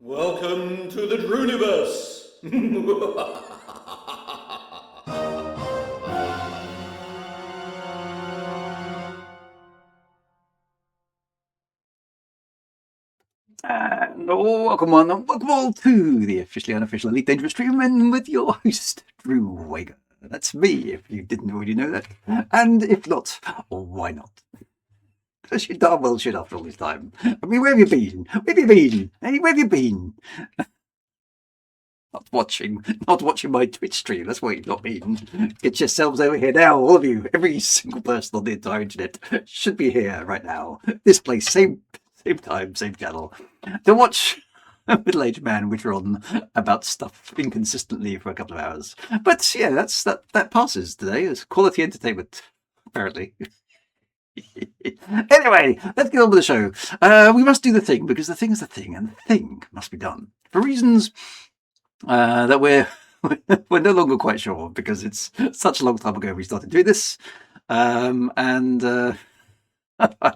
Welcome to the Drooniverse! And welcome on, and welcome all to the officially unofficial Elite Dangerous Stream, and with your host, Drew Wager. That's me, if you didn't already know that. And if not, why not? Because you darn well should after all this time. I mean, where have you been? Where have you been? Hey, where have you been? Not watching my Twitch stream. That's what you've not been. Get yourselves over here now, all of you. Every single person on the entire internet should be here right now. This place, same time, same channel, to watch a middle-aged man which on about stuff inconsistently for a couple of hours. But yeah, that passes today. It's quality entertainment, apparently. Anyway, let's get on with the show. We must do the thing because the thing is the thing, and the thing must be done for reasons that we're no longer quite sure, because it's such a long time ago we started doing this, and I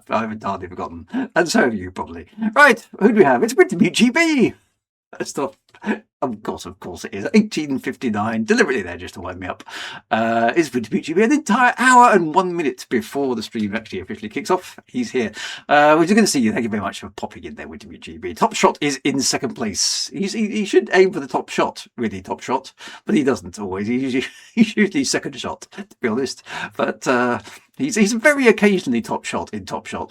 haven't hardly forgotten, and so have you probably. Right, who do we have? It's Winter Mute GB. Stop. Of course it is. 1859, deliberately there just to wind me up. It's Winter Mute GB, an entire hour and 1 minute before the stream actually officially kicks off. He's here. We're good to see you. Thank you very much for popping in there, Winter Mute GB. Top Shot is in second place. He should aim for the top shot, really top shot, but he doesn't always. He's usually second shot, to be honest. But he's very occasionally top shot,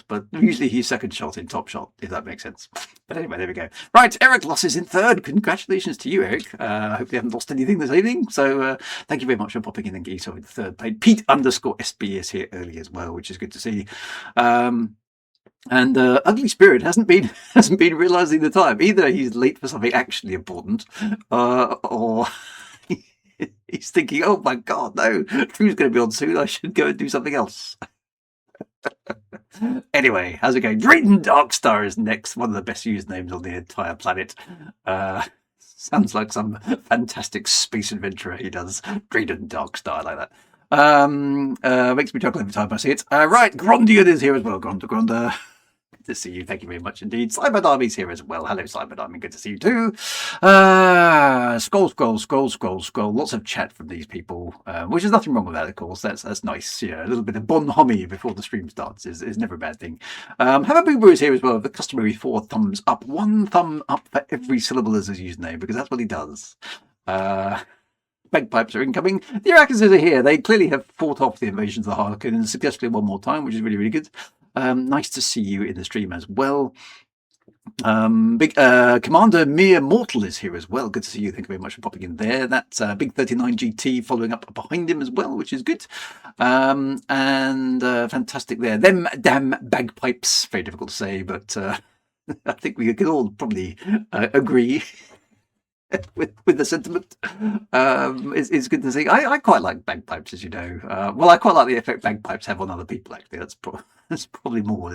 but usually he's second shot in top shot, if that makes sense. But anyway, there we go. Right, Eric Loss is in third. Congratulations to you, Eric. I hope you haven't lost anything this evening. So thank you very much for popping in and getting yourself in the third place. Pete_SB is here early as well, which is good to see. And Ugly Spirit hasn't been realising the time. Either he's late for something actually important, or he's thinking, oh my god, no, Drew's going to be on soon, I should go and do something else. Anyway, how's it going? Drayton Darkstar is next, one of the best usernames on the entire planet. Sounds like some fantastic space adventurer he does. Drayton Darkstar, I like that. Makes me chuckle every time I see it. Right, Grondian is here as well. Gronda. Good to see you. Thank you very much indeed. Cyber Army's here as well. Hello, Cyber Army. Good to see you too. Scroll. Lots of chat from these people, which is nothing wrong with that, of course. That's nice. Yeah, a little bit of bonhomie before the stream starts is never a bad thing. Hammer Boober is here as well. The customary 4 thumbs up. 1 thumb up for every syllable as his username, because that's what he does. Bagpipes are incoming. The Iraqis are here. They clearly have fought off the invasions of the Harlequins successfully one more time, which is really, really good. Nice to see you in the stream as well. Commander Mere Mortal is here as well. Good to see you. Thank you very much for popping in there. That's Big 39 GT following up behind him as well, which is good. And fantastic there. Them damn bagpipes. Very difficult to say, but I think we could all probably agree with the sentiment. It's good to see. I quite like bagpipes, as you know. Well, I quite like the effect bagpipes have on other people, actually. That's probably more what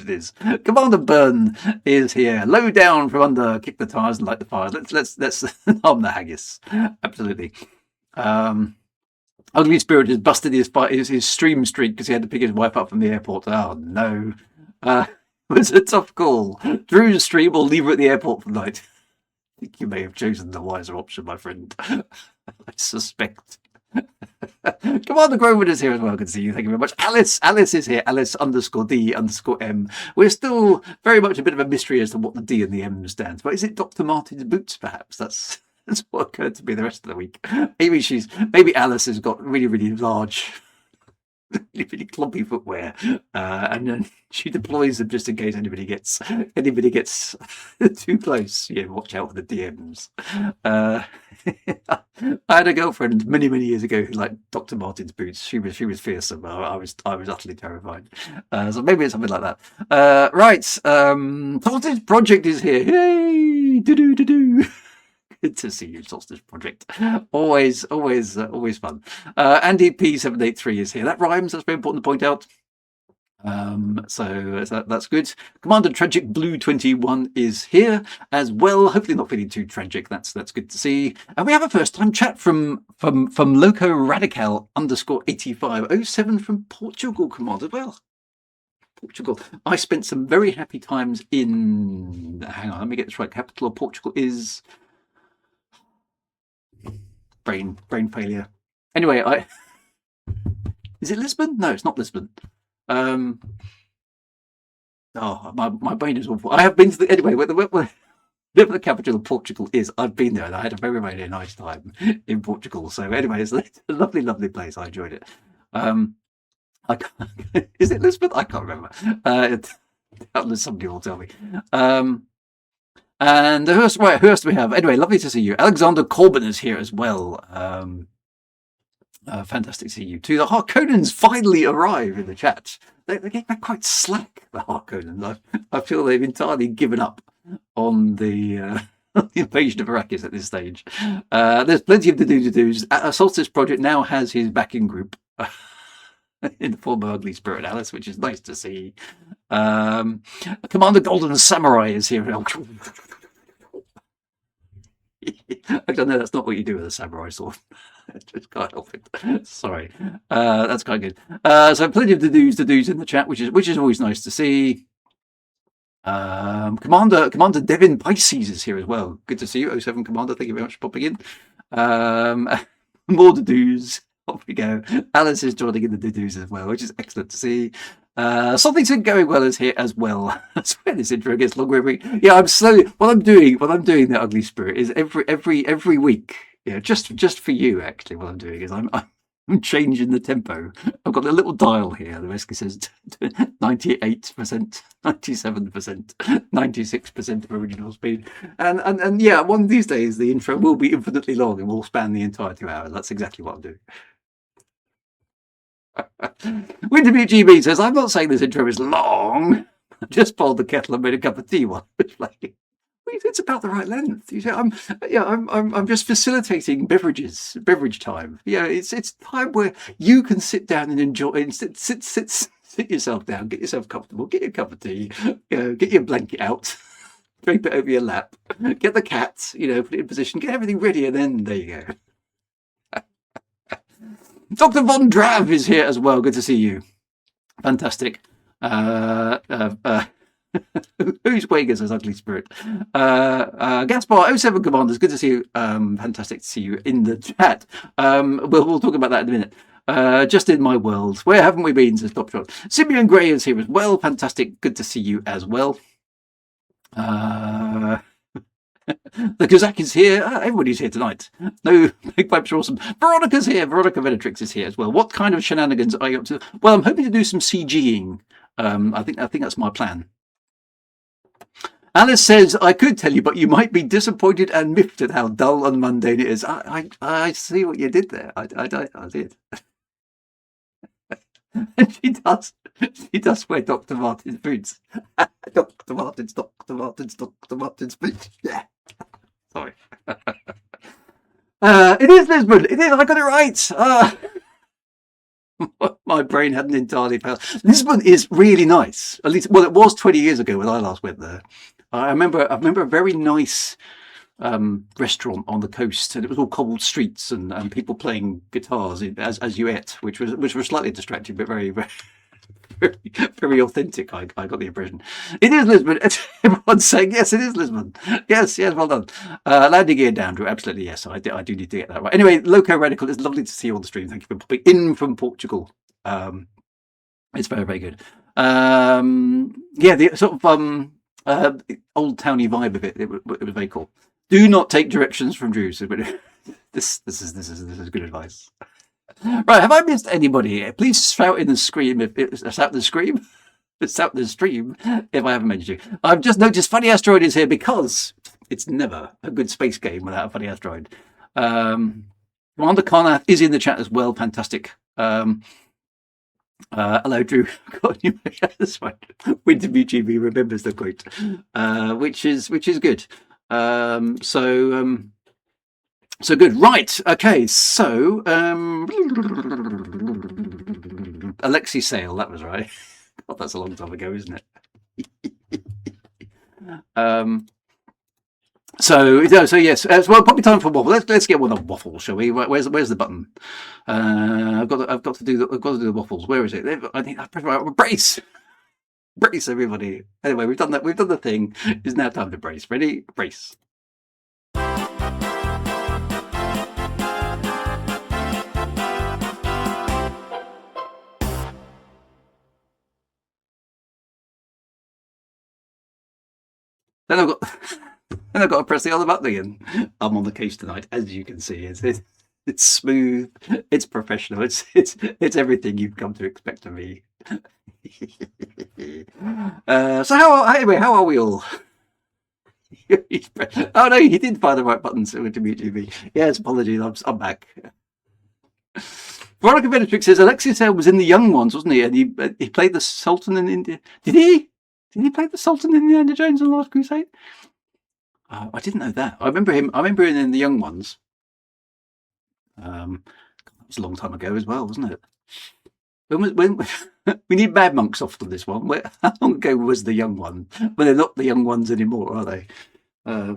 it is. Commander Burn is here. Low down from under, kick the tires and light the fires. Let's harm the haggis. Absolutely. Ugly Spirit has busted his stream streak because he had to pick his wife up from the airport. Oh no. It was a tough call. Drew's stream or leave her at the airport for the night. I think you may have chosen the wiser option, my friend. I suspect. Commander Grover is here as well. Good to see you. Thank you very much. Alice is here. Alice_D_M. We're still very much a bit of a mystery as to what the D and the M stands for. Is it Dr. Martin's boots, perhaps? That's what occurred to me the rest of the week. Maybe Alice has got really, really large, really clumpy footwear, and then she deploys them just in case anybody gets too close. Yeah, watch out for the DMs. I had a girlfriend many years ago who liked Dr. Martin's boots. She was fearsome. I was utterly terrified. So maybe it's something like that. Right, Sausage Project is here. Yay! Do. Good to see you, Solstice Project. Always fun. Andy P783 is here. That rhymes. That's very important to point out. So that's good. Commander Tragic Blue 21 is here as well. Hopefully not feeling too tragic. That's good to see. And we have a first time chat from Loco Radical _8507 from Portugal, Commander. Well, Portugal. I spent some very happy times in. Hang on, let me get this right. Capital of Portugal is brain failure. Anyway, is it Lisbon? No, it's not Lisbon. Oh, my brain is awful. I have been to the anyway. Whatever the capital of Portugal is, I've been there and I had a very, very nice time in Portugal. So anyway, it's a lovely, lovely place. I enjoyed it. I can't, is it Lisbon? I can't remember. Somebody will tell me. And who else do we have? Anyway, lovely to see you. Alexander Corbin is here as well. Fantastic to see you too. The Harkonnens finally arrive in the chat. They're quite slack, the Harkonnens. I feel they've entirely given up on the invasion of Arrakis at this stage. There's plenty of to-dos. Solstice Project now has his backing group in the form of Ugly Spirit Alice, which is nice to see. Commander Golden Samurai is here. I don't know, that's not what you do with a samurai sword. Just can't help it. Sorry. That's quite good. So plenty of to-dos in the chat, which is always nice to see. Commander Devin Pisces is here as well. Good to see you, 07 Commander. Thank you very much for popping in. More to-dos. Off we go. Alice is joining in the to-dos as well, which is excellent to see. Something's going well is here as well. I swear this intro gets longer. Yeah, I'm slowly. What I'm doing, the Ugly Spirit, is every week. Yeah, just for you actually. What I'm doing is I'm changing the tempo. I've got a little dial here that basically says 98%, 97%, 96% of original speed. And yeah, one of these days the intro will be infinitely long and will span the entire 2 hours. That's exactly what I'm doing. Wintermute GB says, I'm not saying this intro is long. I just boiled the kettle and made a cup of tea while I was playing. It's about the right length. You say, I'm just facilitating beverage time. Yeah, it's time where you can sit down and enjoy and sit yourself down, get yourself comfortable, get your cup of tea, get your blanket out, drape it over your lap, get the cat, put it in position, get everything ready, and then there you go. Dr. Von Drav is here as well. Good to see you. Fantastic. Who's Vegas as Ugly Spirit? Gaspar 07 Commanders. Good to see you. Fantastic to see you in the chat. We'll talk about that in a minute. Just in my world. Where haven't we been since Top Shot? Simeon Gray is here as well. Fantastic. Good to see you as well. The Kazakh is here. Everybody's here tonight. No, big pipes are awesome. Veronica's here. Veronica Venatrix is here as well. What kind of shenanigans are you up to? Well, I'm hoping to do some CGing. I think that's my plan. Alice says, I could tell you, but you might be disappointed and miffed at how dull and mundane it is. I see what you did there. I did. And she does wear Dr. Martens boots. Dr. Martens boots. Yeah. Sorry. It is Lisbon. It is. I got it right. My brain hadn't entirely failed. Lisbon is really nice. At least, well, it was 20 years ago when I last went there. I remember a very nice restaurant on the coast, and it was all cobbled streets and people playing guitars as you ate, which was slightly distracting, but very, very, very, very authentic. I got the impression. It is Lisbon. Everyone's saying yes, it is Lisbon. Yes, well done. Landing gear down, Drew. Absolutely yes. I do need to get that right. Anyway, Loco Radical, it's lovely to see you on the stream. Thank you for popping in from Portugal. It's very, very good. Yeah, the sort of old towny vibe of it. It was very cool. Do not take directions from Drew. So, this is good advice. Right, have I missed anybody? Please shout in the scream shout the stream if I haven't mentioned you. I've just noticed Funny Asteroid is here because it's never a good space game without a Funny Asteroid. Commander Karnath is in the chat as well. Fantastic. Hello, Drew. That's right. Wintermute GB remembers the quote, which is good. So good. Right. Okay. So Alexi Sale. That was right. God, that's a long time ago, isn't it? So yes. Well, probably time for waffle. Let's get one of waffles, shall we? Where's the button? I've got to do the waffles. Where is it? I think I press right. Brace. Brace, everybody. Anyway, we've done that. We've done the thing. It's now time to brace. Ready? Brace. Then I've got, then I've got to press the other button again. I'm on the case tonight, as you can see. It's smooth. It's professional. It's everything you've come to expect of me. So anyway, how are we all? Oh no, he did find the right buttons to mute me. Yes, apologies. I'm back. Veronica Benetrix says Alexis Hale was in the Young Ones, wasn't he? And he played the Sultan in India. Did he? Did he play the Sultan in Indiana Jones and the Last Crusade? I didn't know that. I remember him in the Young Ones. That was a long time ago as well, wasn't it? When we need Mad Monks off on this one. How long ago was the Young One? Well, they're not the Young Ones anymore, are they? I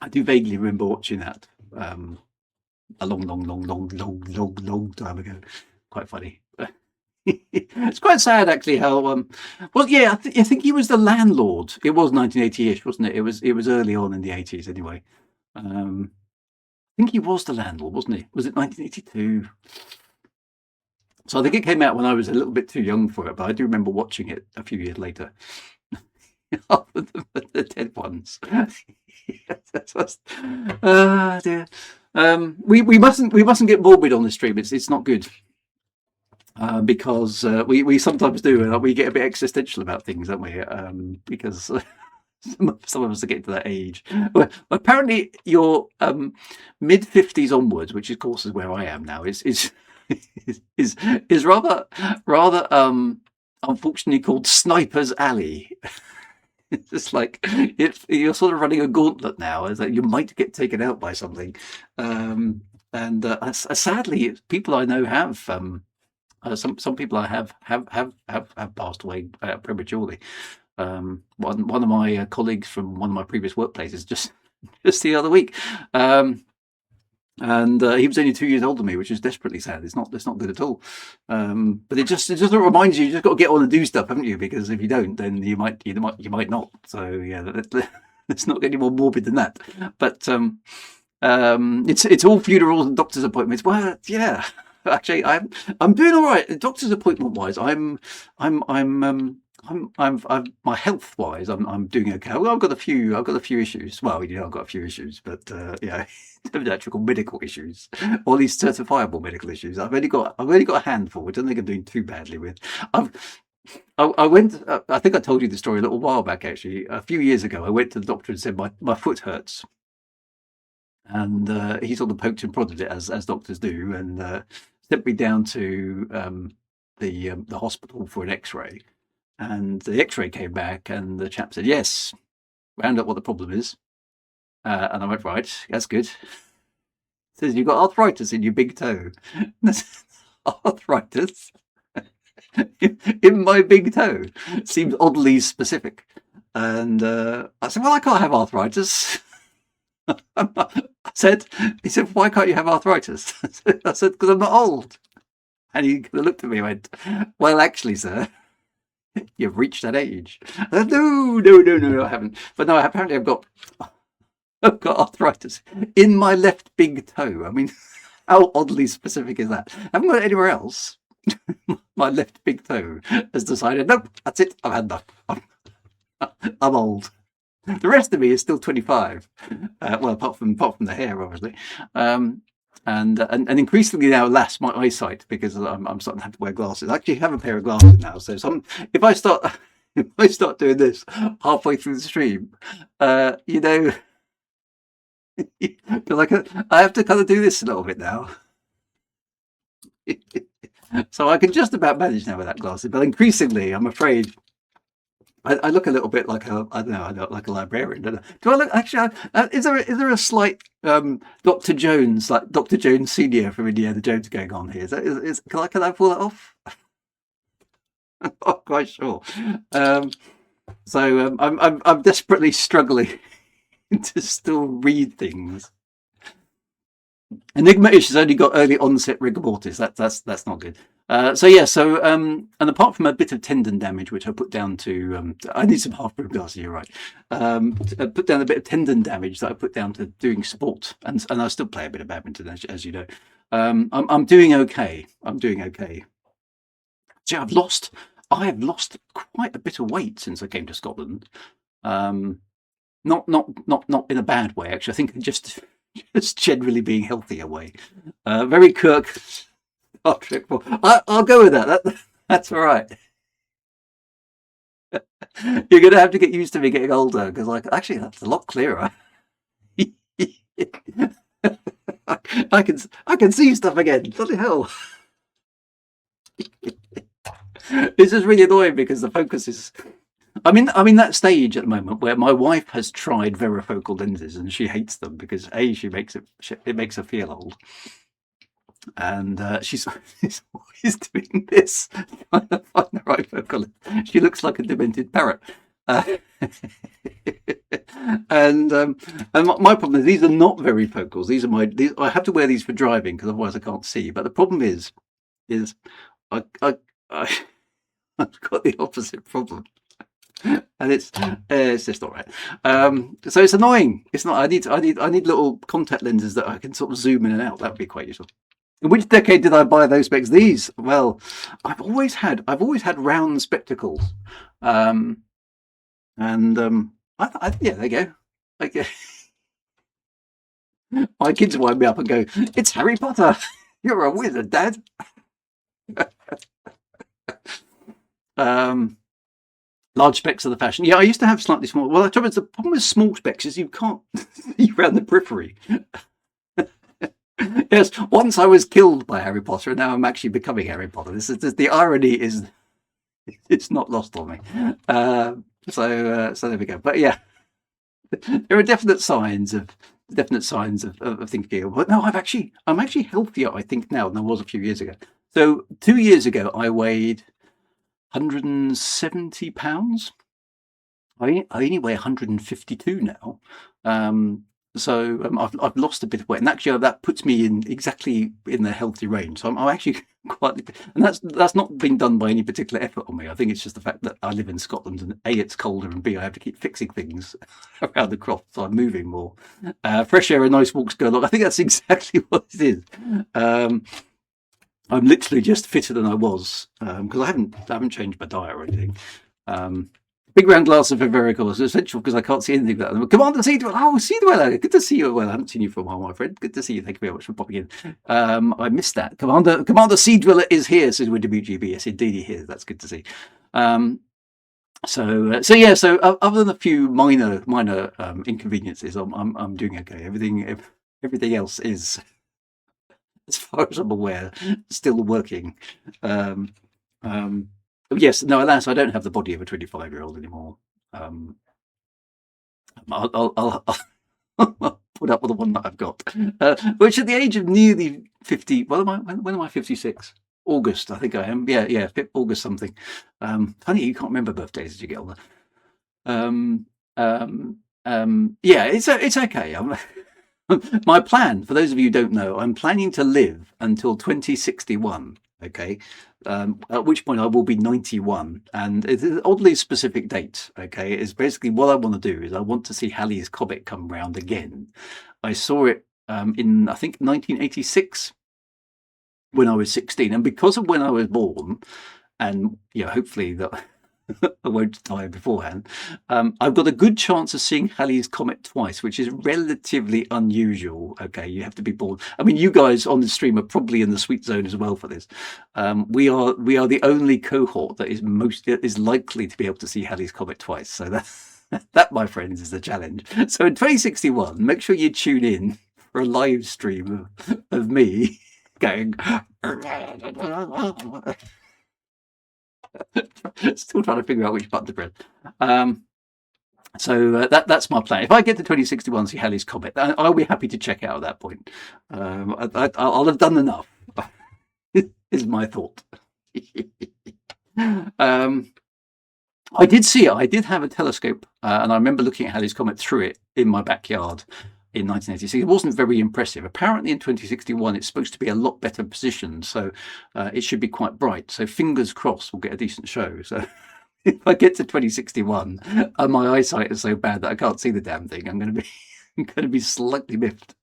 do vaguely remember watching that a long time ago. Quite funny. It's quite sad, actually. How well, yeah. I think he was the landlord. It was 1980-ish, wasn't it? It was early on in the 80s, anyway. I think he was the landlord, wasn't he? Was it 1982? So I think it came out when I was a little bit too young for it, but I do remember watching it a few years later. The dead ones. Dear. We mustn't get morbid on the stream. It's not good. Because we sometimes do, and we get a bit existential about things, don't we? Because some of us are getting to that age. Well, apparently, your mid-50s onwards, which of course is where I am now, is rather unfortunately called Sniper's Alley. It's just like you're sort of running a gauntlet now, as that you might get taken out by something. And sadly, people I know have. Some people I have passed away prematurely. One of my colleagues from one of my previous workplaces just the other week, and he was only 2 years older than me, which is desperately sad. It's not good at all. But it just reminds you just got to get on and do stuff, haven't you? Because if you don't, then you might not. So yeah, let's not get any more morbid than that. But it's all funerals and doctor's appointments. Well, yeah. Actually, I'm doing all right. Doctor's appointment wise, I'm my health wise, I'm doing okay. Well, I've got a few issues. Well, I've got a few issues, but yeah, actual medical issues, or at least certifiable medical issues. I've only got a handful, which I don't think I'm doing too badly with. I went. I think I told you the story a little while back. Actually, a few years ago, I went to the doctor and said my foot hurts. And he sort of poked and prodded it as doctors do, and sent me down to the hospital for an X-ray. And the X-ray came back, and the chap said, "Yes, found out what the problem is." And I went, "Right, that's good." Says, "You've got arthritis in your big toe." Arthritis in my big toe seems oddly specific. And I said, "Well, I can't have arthritis." He said, "Why can't you have arthritis?" I said, "Because I'm not old." And he looked at me and went, "Well, actually, sir, you've reached that age." I said, No, I haven't. But no, apparently I've got arthritis in my left big toe. I mean, how oddly specific is that? I haven't got it anywhere else. My left big toe has decided, nope, that's it, I've had enough. I'm old. The rest of me is still 25. Well, apart from the hair, obviously, and increasingly now, less my eyesight, because I'm starting to have to wear glasses. I actually have a pair of glasses now, so if I start doing this halfway through the stream, because I have to kind of do this a little bit now. So I can just about manage now without glasses, but increasingly, I'm afraid. I look a little bit like I look like a librarian, don't I? Do I look actually? Is there a slight Dr. Jones, like Dr. Jones Senior from Indiana Jones going on here? Can I pull that off? I'm not quite sure. So I'm desperately struggling to still read things. Enigma-ish has only got early onset rigor mortis. That's not good. And apart from a bit of tendon damage, which I put down to, I need some half-broom glasses. You're right. I put down a bit of tendon damage that I put down to doing sport, and I still play a bit of badminton, as you know. I'm doing okay. I'm doing okay. See, I have lost quite a bit of weight since I came to Scotland. Not in a bad way, actually. I think just generally being healthier way. Very Kirk Star Trek. I'll go with that. That's all right. You're going to have to get used to me getting older because, like, actually, that's a lot clearer. I can see stuff again. Bloody hell! This is really annoying because the focus is. I'm in that stage at the moment where my wife has tried varifocal lenses and she hates them because it makes her feel old, and she's always doing this trying to find the right focal length. She looks like a demented parrot. And my problem is these are not varifocals. I have to wear these for driving because otherwise I can't see. But the problem is I've got the opposite problem. And it's just not right. So it's annoying. It's not. I need little contact lenses that I can sort of zoom in and out. That would be quite useful. In which decade did I buy those specs? These. Well, I've always had round spectacles, yeah, there you go. Okay. My kids wind me up and go, "It's Harry Potter. You're a wizard, Dad." Large specs are the fashion. Yeah, I used to have slightly small. Well, the problem with small specs is you can't see around the periphery. Yes, once I was killed by Harry Potter, and now I'm actually becoming Harry Potter. The irony is, it's not lost on me. So there we go. But yeah, there are definite signs of things going on. But no, I'm actually healthier, I think, now than I was a few years ago. So 2 years ago, I weighed 170 pounds. I only weigh 152 now. I've lost a bit of weight, and actually that puts me exactly in the healthy range. So I'm actually quite, and that's not been done by any particular effort on me. I think it's just the fact that I live in Scotland, and A, it's colder, and B, I have to keep fixing things around the croft, so I'm moving more. Fresh air and nice walks go along. I think that's exactly what it is. I'm literally just fitter than I was because I haven't changed my diet or anything. Big round glass of Verical is essential because I can't see anything without them. Commander Seedwell, Seedwell, good to see you. Well, I haven't seen you for a while, my friend. Good to see you. Thank you very much for popping in. I missed that. Commander Seedweller is here, says WGB. Yes, indeed he is. That's good to see. So other than a few minor inconveniences, I'm doing okay. Everything else is, as far as I'm aware, still working. Yes, no, alas, I don't have the body of a 25-year-old anymore. I'll put up with the one that I've got, which at the age of nearly 50. When am I 56? August, I think I am. Yeah, August something. Funny, you can't remember birthdays as you get older. Yeah, it's okay. My plan, for those of you who don't know, I'm planning to live until 2061. Okay, at which point I will be 91, and it's an oddly specific date. Okay, it's basically what I want to do is I want to see Halley's Comet come round again. I saw it in, I think, 1986 when I was 16, and because of when I was born, and hopefully that I won't die beforehand, I've got a good chance of seeing Halley's Comet twice, which is relatively unusual. Okay, you have to be born. I mean, you guys on the stream are probably in the sweet zone as well for this. We are the only cohort that is likely to be able to see Halley's Comet twice. So that, my friends, is the challenge. So in 2061, make sure you tune in for a live stream of me going. Still trying to figure out which button to press. So that's my plan. If I get to 2061, see Halley's Comet, I'll be happy to check out at that point. I'll have done enough. Is my thought. I did see it. I did have a telescope, and I remember looking at Halley's Comet through it in my backyard in 1986. It wasn't very impressive. Apparently in 2061 it's supposed to be a lot better positioned, so it should be quite bright. So fingers crossed we'll get a decent show. So if I get to 2061 and my eyesight is so bad that I can't see the damn thing, I'm going to be slightly miffed.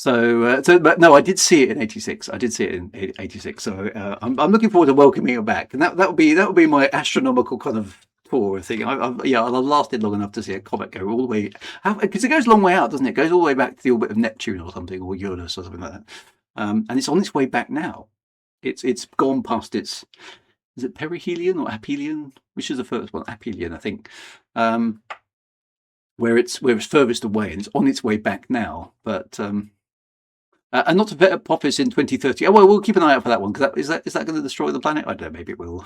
But no, I did see it in '86. I did see it in '86. So I'm looking forward to welcoming it back, and that would be my astronomical kind of tour thing. I'll have lasted long enough to see a comet go all the way, because it goes a long way out, doesn't it? It goes all the way back to the orbit of Neptune or something, or Uranus or something like that. And it's on its way back now. It's gone past its. Is it perihelion or aphelion? Which is the first one? Aphelion, I think. Where it's furthest away, and it's on its way back now. But and not to bet Apophis in 2030. Oh well, we'll keep an eye out for that one, because is that going to destroy the planet? I don't know. Maybe it will.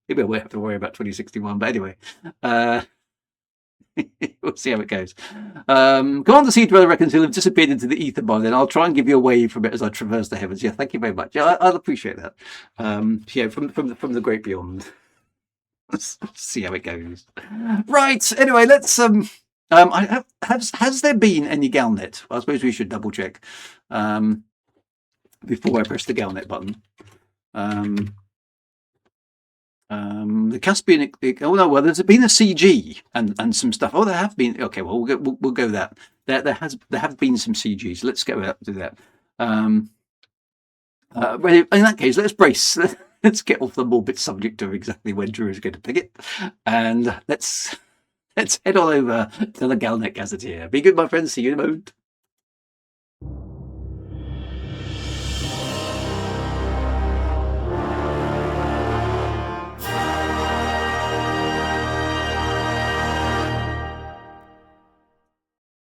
Maybe we'll have to worry about 2061. But anyway, we'll see how it goes. Commander Sea Dweller reckons he'll have disappeared into the ether by then. I'll try and give you a wave from it as I traverse the heavens. Yeah, thank you very much. Yeah, I'll appreciate that. Yeah, from the great beyond. Let's see how it goes. Right. Anyway, let's. Has there been any Galnet? I suppose we should double check before I press the Galnet button. The Caspian. Oh no, well, there's been a CG and some stuff. Oh, there have been. Okay, well, we'll go that. There have been some CGs. Let's go out to that. In that case, let's brace. Let's get off the morbid subject of exactly when Drew is going to pick it, and let's head on over to the Galnet Gazetteer. Be good, my friends. See you in a moment.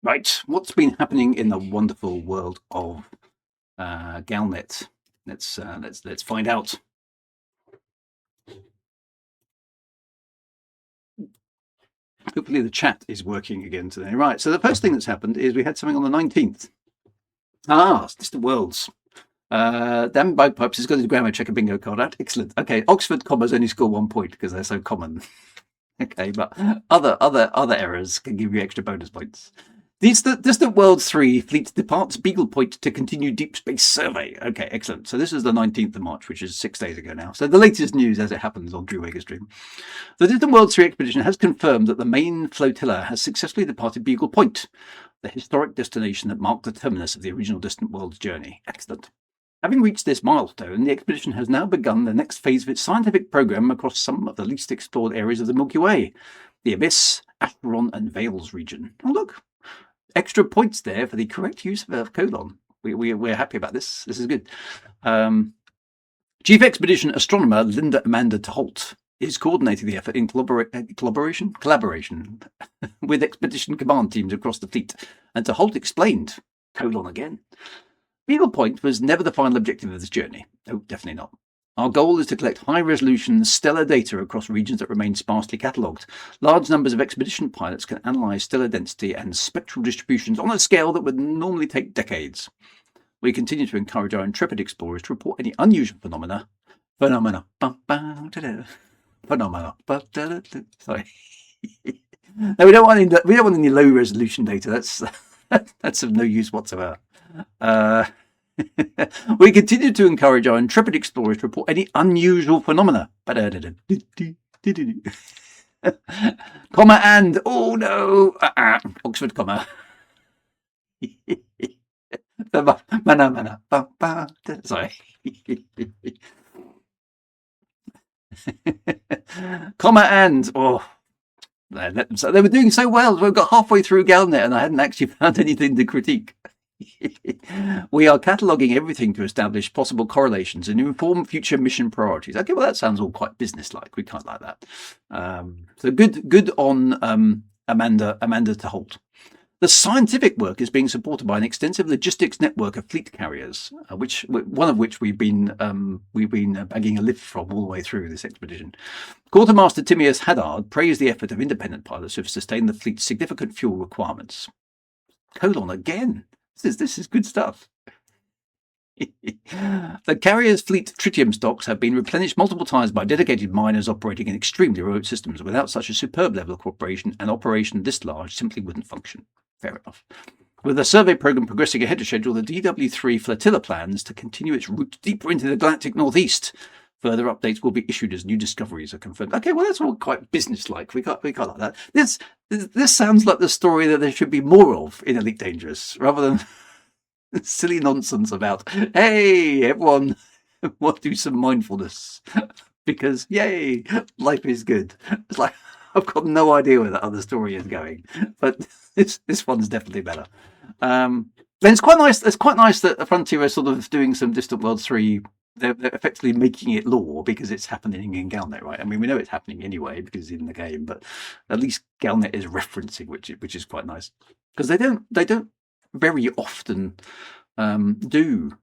Right, what's been happening in the wonderful world of Galnet? Let's find out. Hopefully the chat is working again today. Right, so the first thing that's happened is we had something on the 19th. Distant Worlds. Damn Bagpipes has got his grammar checker bingo card out. Excellent. Okay, Oxford commas only score 1 point because they're so common. Okay, but other errors can give you extra bonus points. Distant Worlds 3 fleet departs Beagle Point to continue deep space survey. Okay, excellent. So this is the 19th of March, which is 6 days ago now. So the latest news as it happens on Drew Wager's stream. The Distant Worlds 3 expedition has confirmed that the main flotilla has successfully departed Beagle Point, the historic destination that marked the terminus of the original Distant Worlds journey. Excellent. Having reached this milestone, the expedition has now begun the next phase of its scientific program across some of the least explored areas of the Milky Way, the Abyss, Acheron, and Vales region. Oh, look. Extra points there for the correct use of colon. We're happy about this. This is good. Chief Expedition Astronomer Linda Amanda Holt is coordinating the effort in collaboration with Expedition Command teams across the fleet. And Holt explained, again, Beagle Point was never the final objective of this journey. Oh, definitely not. Our goal is to collect high-resolution stellar data across regions that remain sparsely catalogued. Large numbers of expedition pilots can analyse stellar density and spectral distributions on a scale that would normally take decades. We continue to encourage our intrepid explorers to report any unusual phenomena. Sorry. No, we don't want any low-resolution data. That's of no use whatsoever. We continue to encourage our intrepid explorers to report any unusual phenomena. Comma and, oh no, Oxford comma. Sorry. Comma and, so they were doing so well. We got halfway through Galnet and I hadn't actually found anything to critique. We are cataloguing everything to establish possible correlations and inform future mission priorities. Okay, well, that sounds all quite businesslike. We can't like that. So good on Amanda Holt. The scientific work is being supported by an extensive logistics network of fleet carriers, one of which we've been bagging a lift from all the way through this expedition. Quartermaster Timaeus Haddard praised the effort of independent pilots who have sustained the fleet's significant fuel requirements. Again. This is good stuff. The carrier's fleet tritium stocks have been replenished multiple times by dedicated miners operating in extremely remote systems. Without such a superb level of cooperation, an operation this large simply wouldn't function. Fair enough. With the survey program progressing ahead of schedule, the DW3 flotilla plans to continue its route deeper into the Galactic Northeast. Further updates will be issued as new discoveries are confirmed. Okay, well, that's all quite businesslike. We can't like that. This sounds like the story that there should be more of in Elite Dangerous, rather than silly nonsense about, hey, everyone, want to do some mindfulness because, yay, life is good. It's like, I've got no idea where that other story is going, but this one's definitely better. And it's quite nice. It's quite nice that Frontier are sort of doing some Distant Worlds 3. They're effectively making it law because it's happening in Galnet, right? I mean, we know it's happening anyway because it's in the game, but at least Galnet is referencing, which is quite nice because they don't very often do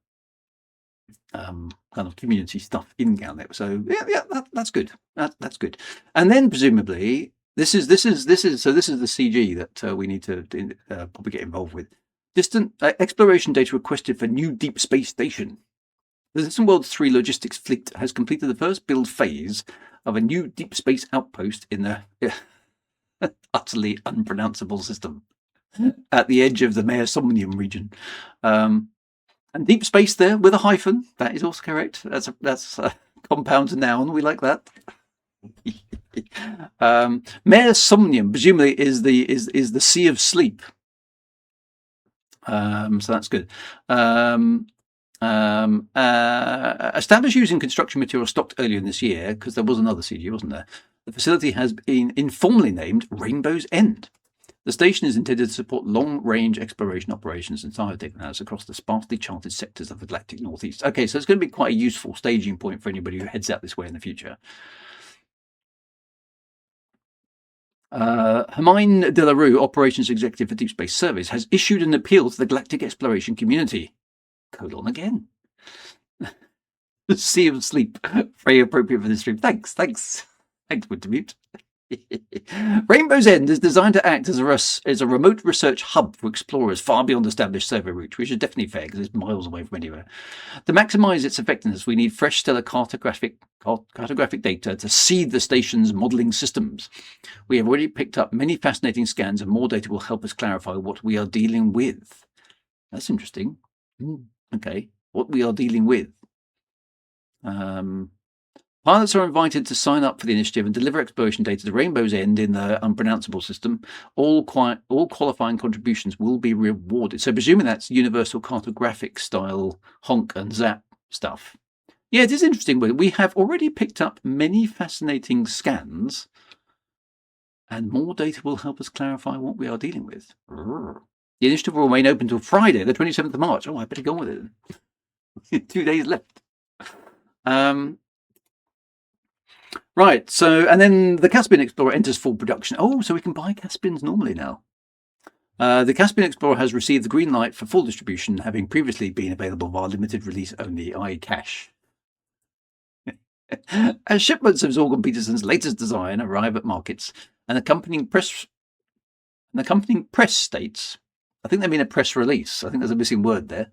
kind of community stuff in Galnet. So yeah, that's good. That's good. And then presumably this is the CG that we need to probably get involved with. Distant exploration data requested for new deep space station. The Distant Worlds 3 logistics fleet has completed the first build phase of a new deep space outpost in the utterly unpronounceable system at the edge of the Mare Somnium region. And deep space there with a hyphen. That is also correct. That's a compound noun. We like that. Mare Somnium presumably is the Sea of Sleep. So that's good. Established using construction material stocked earlier in this year, because there was another CG, wasn't there? The facility has been informally named Rainbow's End. The station is intended to support long-range exploration operations and scientific analysis across the sparsely charted sectors of the Galactic Northeast. Okay, so it's going to be quite a useful staging point for anybody who heads out this way in the future. Hermine de la Rue, Operations Executive for Deep Space Service, has issued an appeal to the galactic exploration community. Colon again. Sea of Sleep. Very appropriate for this stream. Thanks, Wintermute. Rainbow's End is designed to act as a remote research hub for explorers far beyond established survey routes, which is definitely fair because it's miles away from anywhere. To maximise its effectiveness, we need fresh stellar cartographic data to seed the station's modelling systems. We have already picked up many fascinating scans, and more data will help us clarify what we are dealing with. That's interesting. Okay, what we are dealing with. Pilots are invited to sign up for the initiative and deliver exploration data to Rainbow's End in the unpronounceable system. All qualifying contributions will be rewarded. So presuming that's universal cartographic style honk and zap stuff. Yeah, it is interesting. We have already picked up many fascinating scans, and more data will help us clarify what we are dealing with. The initiative will remain open until Friday, the 27th of March. Oh, I better go with it. 2 days left. Right, so, and then the Caspian Explorer enters full production. Oh, so we can buy Caspians normally now. The Caspian Explorer has received the green light for full distribution, having previously been available via limited release only, i.e. cash. As shipments of Zorgon Peterson's latest design arrive at markets, an accompanying press states, I think they mean a press release. I think there's a missing word there.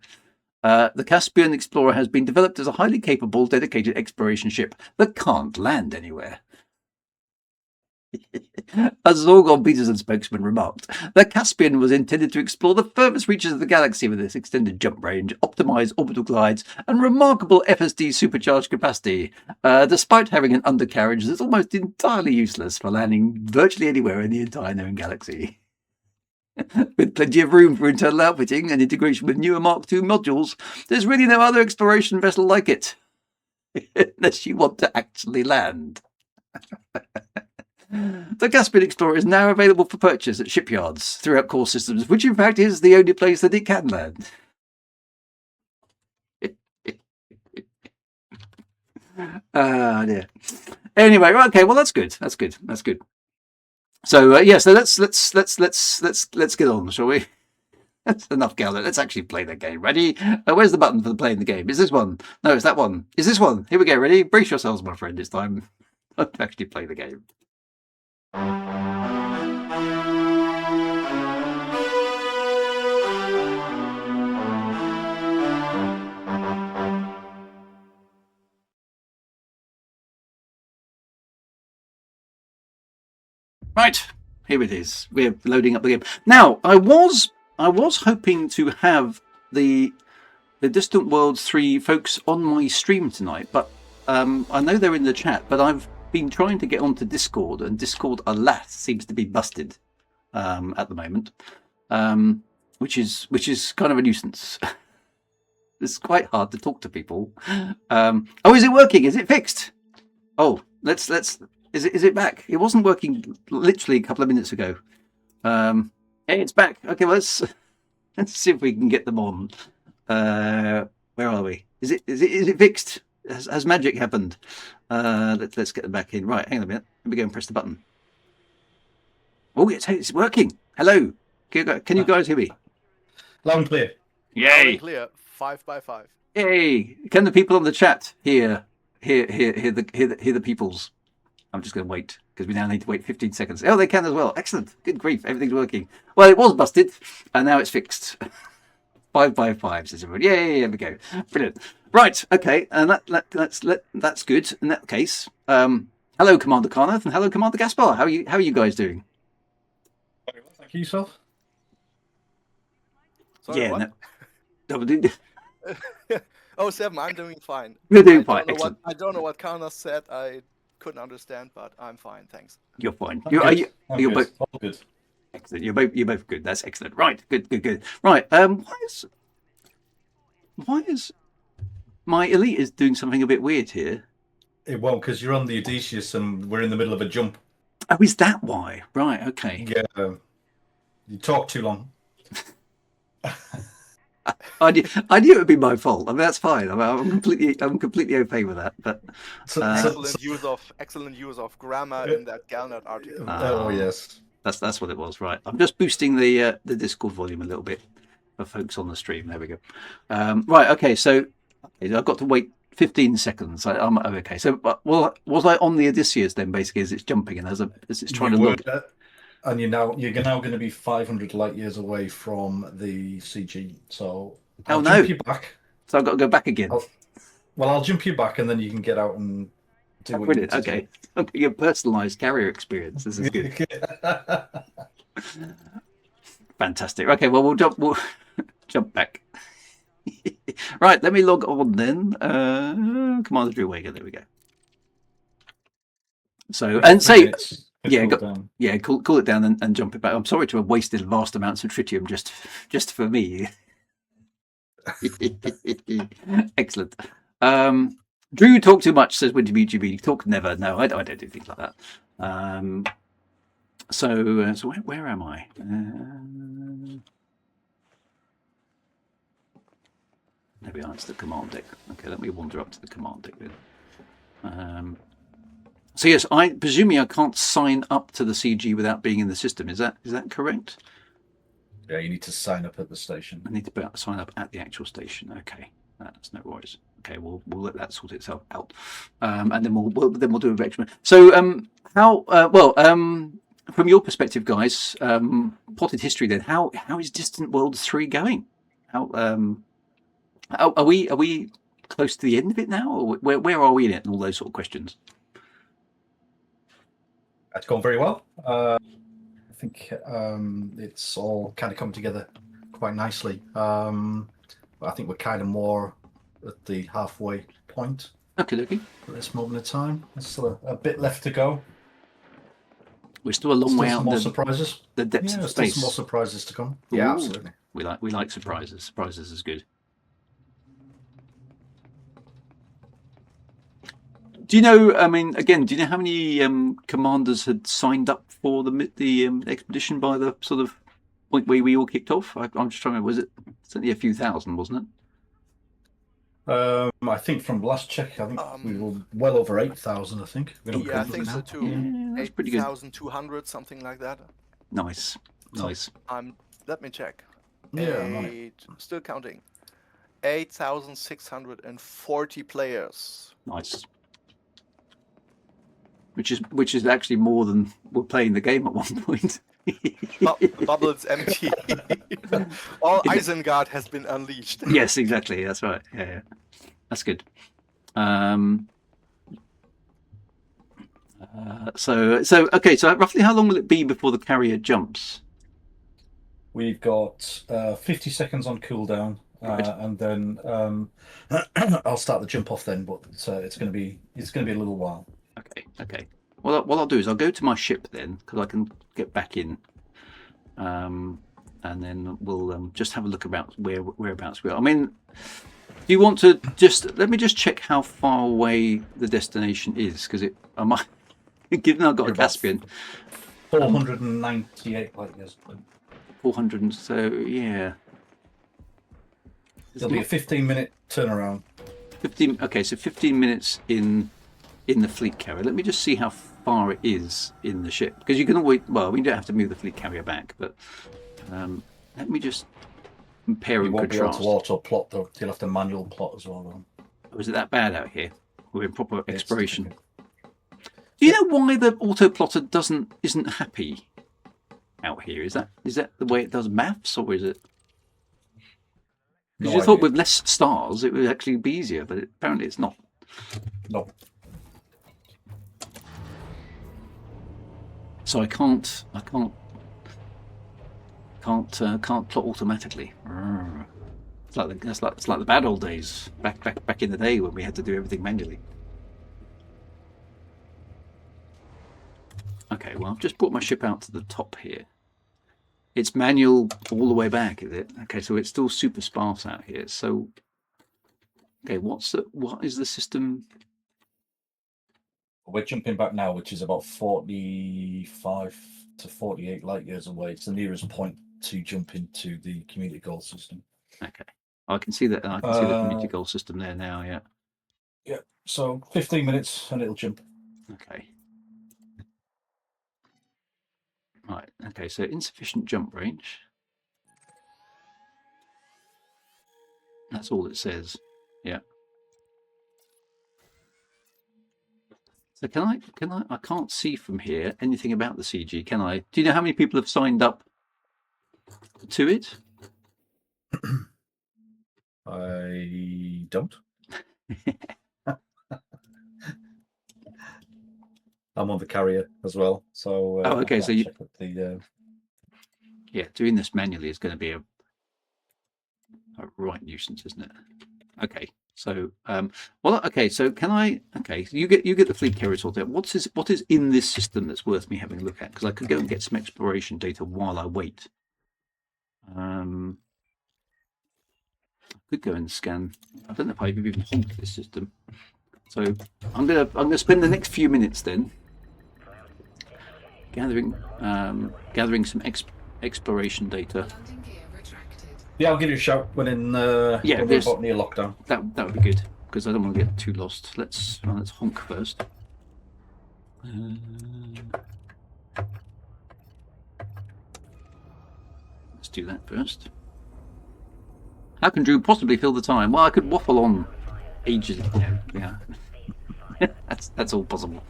The Caspian Explorer has been developed as a highly capable, dedicated exploration ship that can't land anywhere. As Zorgon Peterson spokesman remarked, the Caspian was intended to explore the furthest reaches of the galaxy with its extended jump range, optimized orbital glides, and remarkable FSD supercharged capacity. Despite having an undercarriage that's almost entirely useless for landing virtually anywhere in the entire known galaxy. With plenty of room for internal outfitting and integration with newer Mark II modules, there's really no other exploration vessel like it. Unless you want to actually land. The Caspian Explorer is now available for purchase at shipyards throughout core systems, which in fact is the only place that it can land. Dear. Anyway, okay, well that's good. That's good. So yeah, so let's get on, shall we? That's enough, Galnet. Let's actually play the game. Ready? Where's the button for playing the game? Is this one? No, it's that one. Is this one? Here we go. Ready? Brace yourselves, my friend. It's time to actually play the game. Right, here it is. We're loading up the game now. I was hoping to have the Distant Worlds 3 folks on my stream tonight, but I know they're in the chat. But I've been trying to get onto Discord, and Discord, alas, seems to be busted at the moment, which is kind of a nuisance. It's quite hard to talk to people. Oh, is it working? Is it fixed? Oh, let's. Is it back? It wasn't working literally a couple of minutes ago. Hey, it's back. Okay, well, let's see if we can get them on. Where are we? Is it fixed? Has magic happened? Let's get them back in. Right, hang on a minute. Let me go and press the button. Oh, it's working. Hello. Can you guys hear me? Loud and clear. Yay! Loud and clear. 5 by 5. Yay! Can the people on the chat hear the peoples? I'm just going to wait because we now need to wait 15 seconds. Oh, they can as well. Excellent. Good grief. Everything's working. Well, it was busted and now it's fixed. 5 by 5, says everyone. Yay! There we go. Brilliant. Right. Okay. And that's good. In that case, hello, Commander Carnath, and hello, Commander Gaspar. How are you guys doing? Very well, thank you, yourself. Sorry, Yeah. what? No. Oh, 7, I'm doing fine. You're doing fine. Excellent. I don't know what Kana said. I couldn't understand, but I'm fine. Thanks. You're fine. I'm You're good. both All good. excellent. You're both good. That's excellent. Right. Good. Right. Why is my elite is doing something a bit weird here? It won't, because you're on the Odysseus and we're in the middle of a jump. Oh, is that why? Right. Okay. Yeah. You talk too long. I knew it would be my fault. I mean, that's fine. I'm completely okay with that. But Excellent use of grammar in that Galnet article. Oh yes. That's what it was. Right. I'm just boosting the Discord volume a little bit for folks on the stream. There we go. Right. Okay. So I've got to wait 15 seconds. I'm okay. So, well, was I on the Odysseus then? Basically, as it's jumping and as it's trying to look. And you're now going to be 500 light years away from the CG. So I'll jump you back. So I've got to go back again. I'll jump you back, and then you can get out and do what you need to do. Okay, your personalised carrier experience. This is good. Fantastic. Okay, well we'll jump back. Right, let me log on then. Commander Drew Wager. There we go. So and say. Yeah, cool it down and jump it back. I'm sorry to have wasted vast amounts of tritium just for me. Excellent. Drew, talk too much, says WinterBGB. Talk never. No, I don't do things like that. So where am I? There we are. It's the command deck. Okay, let me wander up to the command deck then. So yes, presumably I can't sign up to the CG without being in the system. Is that correct? Yeah, you need to sign up at the station. I need to sign up at the actual station. Okay, that's no worries. Okay, we'll let that sort itself out, and then we'll do a veteran. So from your perspective, guys, potted history. Then how is Distant Worlds 3 going? How are we close to the end of it now, or where are we in it, and all those sort of questions? That's gone very well. I think it's all kind of come together quite nicely. But I think we're kind of more at the halfway point. Okay. At this moment in time, there's still a bit left to go. We're still a long way out. More surprises. The depths of space. Still some more surprises to come. Ooh, yeah, absolutely. We like surprises. Surprises is good. Do you know? I mean, again, do you know how many commanders had signed up for the expedition by the sort of point where we all kicked off? I'm just trying to remember. Was it certainly a few thousand, wasn't it? I think from last check, I think we were well over 8,000. I think. Yeah, I think so too. Yeah, that's pretty good. 8,200, something like that. Nice. Let me check. Yeah, still counting. 8,640 players. Nice. Which is actually more than we're playing the game at one point. Bubble's empty. All Isengard has been unleashed. Yes, exactly. That's right. Yeah. That's good. So okay. So roughly how long will it be before the carrier jumps? We've got 50 seconds on cooldown, Right. and then I'll start the jump off then. But it's going to be a little while. Okay. Okay. Well, what I'll do is I'll go to my ship then because I can get back in. And then we'll just have a look about whereabouts we are. I mean, do you want to let me just check how far away the destination is because I might, given I've got a Caspian, 498 light years. 400. So yeah, There'll be a 15-minute turnaround. 15. Okay, so 15 minutes in the fleet carrier. Let me just see how far it is in the ship because you can always. Well, we don't have to move the fleet carrier back, but. Let me just compare and contrast. You won't be able to auto plot though. You'll have to manual plot as well. Though. Oh, is it that bad out here? We're in proper exploration. Do you know why the auto plotter isn't happy out here? Is that the way it does maths, or is it? Because you thought with less stars it would actually be easier, but apparently it's not. No. So I can't plot automatically. It's like the bad old days back in the day when we had to do everything manually. Okay, well I've just brought my ship out to the top here. It's manual all the way back, is it? Okay, so it's still super sparse out here. So, okay, what is the system? We're jumping back now, which is about 45 to 48 light years away. It's the nearest point to jump into the community goal system. Okay, I can see that. I can see the community goal system there now. Yeah. Yeah. So 15 minutes and it'll jump. Okay. Right. Okay. So insufficient jump range. That's all it says. Yeah. So can I? I can't see from here anything about the CG. Can I? Do you know how many people have signed up to it? I don't. I'm on the carrier as well, so. Oh, okay. So you. The, Yeah, doing this manually is going to be a right nuisance, isn't it? Okay. So, well, okay. So, can I? Okay, so you get the fleet carrier sorted out. What is in this system that's worth me having a look at? Because I could go and get some exploration data while I wait. I could go and scan. I don't know if I've even honked this system. So, I'm gonna spend the next few minutes then gathering some exploration data. Yeah, I'll give you a shout when when we're about near lockdown. That would be good because I don't want to get too lost. Let's honk first. Let's do that first. How can Drew possibly fill the time? Well, I could waffle on ages. Yeah, that's all possible.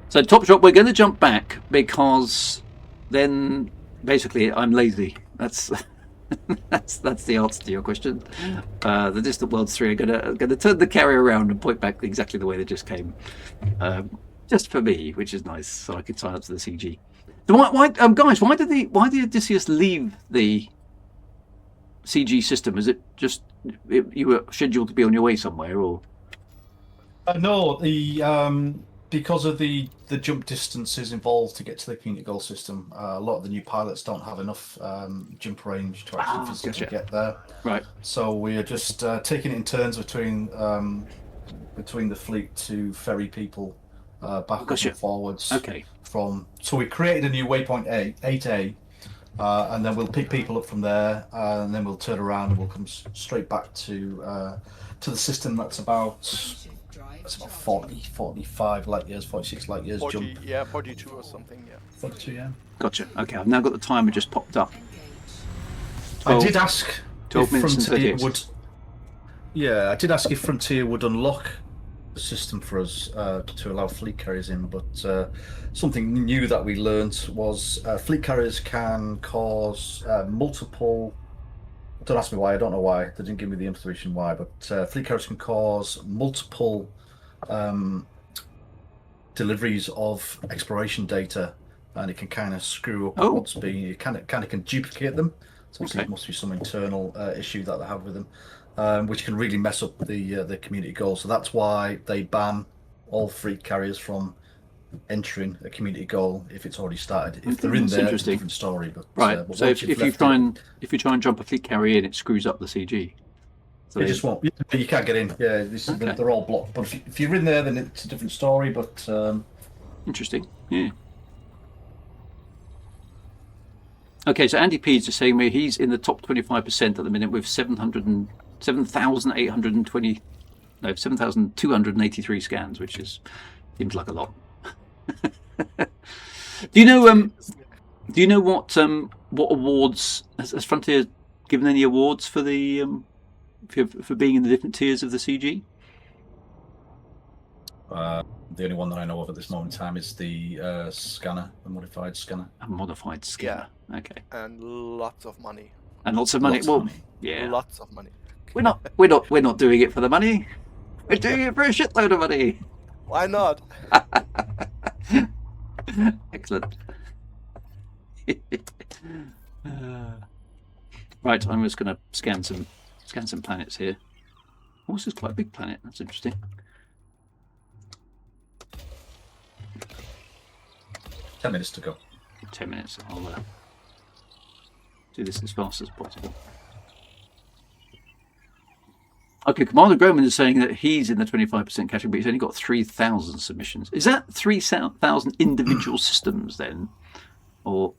So Top Shot, we're going to jump back because then basically I'm lazy. That's the answer to your question. The Distant Worlds 3 are gonna turn the carrier around and point back exactly the way they just came, just for me, which is nice, so I could sign up to the CG. So why guys? Why did Odysseus leave the CG system? Is it just you were scheduled to be on your way somewhere, or? No, because of the jump distances involved to get to the community goal system, a lot of the new pilots don't have enough jump range to actually physically get there. Right. So we are just taking it in turns between the fleet to ferry people backwards and forwards. Okay. So we created a new waypoint 8A, and then we'll pick people up from there, and then we'll turn around and we'll come straight back to the system that's about 40, 45 light years, 46 light years 40, jump. Yeah, 42 or something, yeah. 42, yeah. Gotcha. Okay, I've now got the timer just popped up. 12, I did ask 12 if minutes Frontier and 38 would. Yeah, I did ask if Frontier would unlock the system for us to allow fleet carriers in, but something new that we learnt was fleet carriers can cause multiple. Don't ask me why. I don't know why. They didn't give me the information why, but fleet carriers can cause multiple deliveries of exploration data, and it can kind of screw up Oh. what's being. It kind of can duplicate them. So obviously Okay. it must be some internal issue that they have with them, which can really mess up the community goal. So that's why they ban all freight carriers from entering a community goal if it's already started. If they're in That's there, it's a interesting. different story. But Right. but So once if you've you left try it, and jump a fleet carrier in, it screws up the CG. So it just won't. You can't get in. Yeah, Okay. they're all blocked. But if you're in there, then it's a different story. But interesting. Yeah. Okay, so Andy P is just saying he's in the top 25% at the minute with 7,283 scans, which seems like a lot. Do you know what awards has Frontier given any awards for the for being in the different tiers of the CG? the only one that I know of at this moment in time is the scanner, the modified scanner. A modified scanner. Yeah. Okay. And lots of money. And lots of money. Lots of money. Yeah. Lots of money. We're not doing it for the money. We're doing it for a shitload of money. Why not? Excellent. Right, I'm just going to scan some planets here. Oh, this is quite a big planet. That's interesting. 10 minutes to go. 10 minutes. I'll do this as fast as possible. Okay, Commander Groman is saying that he's in the 25% category, but he's only got 3,000 submissions. Is that 3,000 individual systems then? Or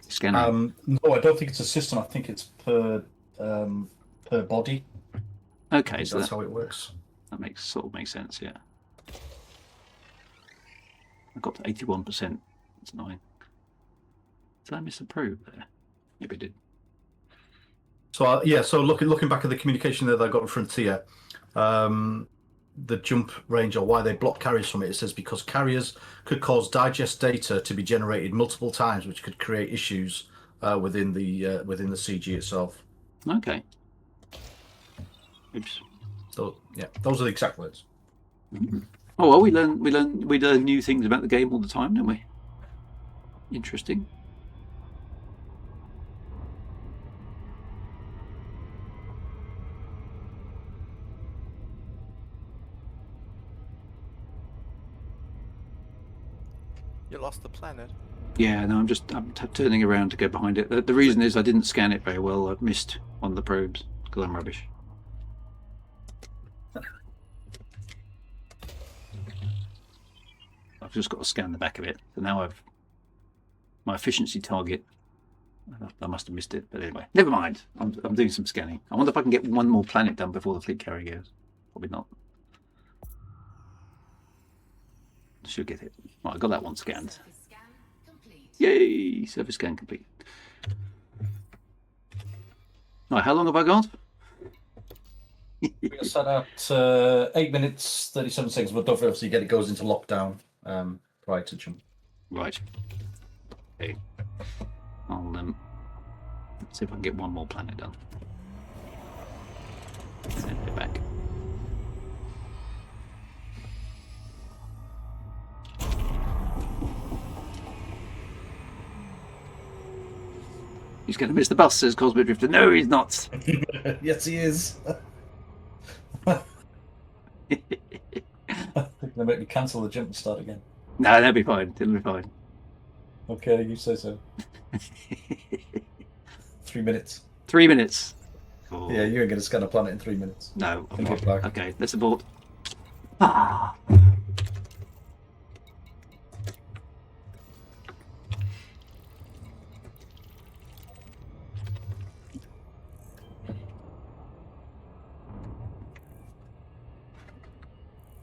scanning? No, I don't think it's a system. I think it's per body. Okay, so that's how it works. That makes sense, yeah. I got to 81%. That's annoying. Did I miss a probe there? Maybe I did. So so looking back at the communication that I got from Frontier, the jump range, or why they block carriers from it says because carriers could cause digest data to be generated multiple times, which could create issues within the CG itself. Okay. Oops. So yeah, those are the exact words. Mm-hmm. Oh well, we learn new things about the game all the time, don't we? Interesting. You lost the planet. Yeah, no, I'm turning around to go behind it. The reason is I didn't scan it very well. I've missed one of the probes because I'm rubbish. I've just got to scan the back of it. So now my efficiency target. I must have missed it, but anyway, never mind. I'm doing some scanning. I wonder if I can get one more planet done before the fleet carrier goes. Probably not. Should get it. Right, I got that one scanned. Yay! Surface scan complete. Right, how long have I got? We're set at 8 minutes 37 seconds, but don't forget, obviously, it goes into lockdown prior to jump. Right. Okay. I'll see if I can get one more planet done. Send it back. He's going to miss the bus, says Cosmic Drifter. No, he's not. Yes, he is. They're going to make me cancel the jump and start again. No, that'll be fine. It'll be fine. Okay, you say so. 3 minutes. 3 minutes. Oh. Yeah, you ain't going to scan a planet in 3 minutes. No, I'm Think not. it back. Okay, let's abort. Ah.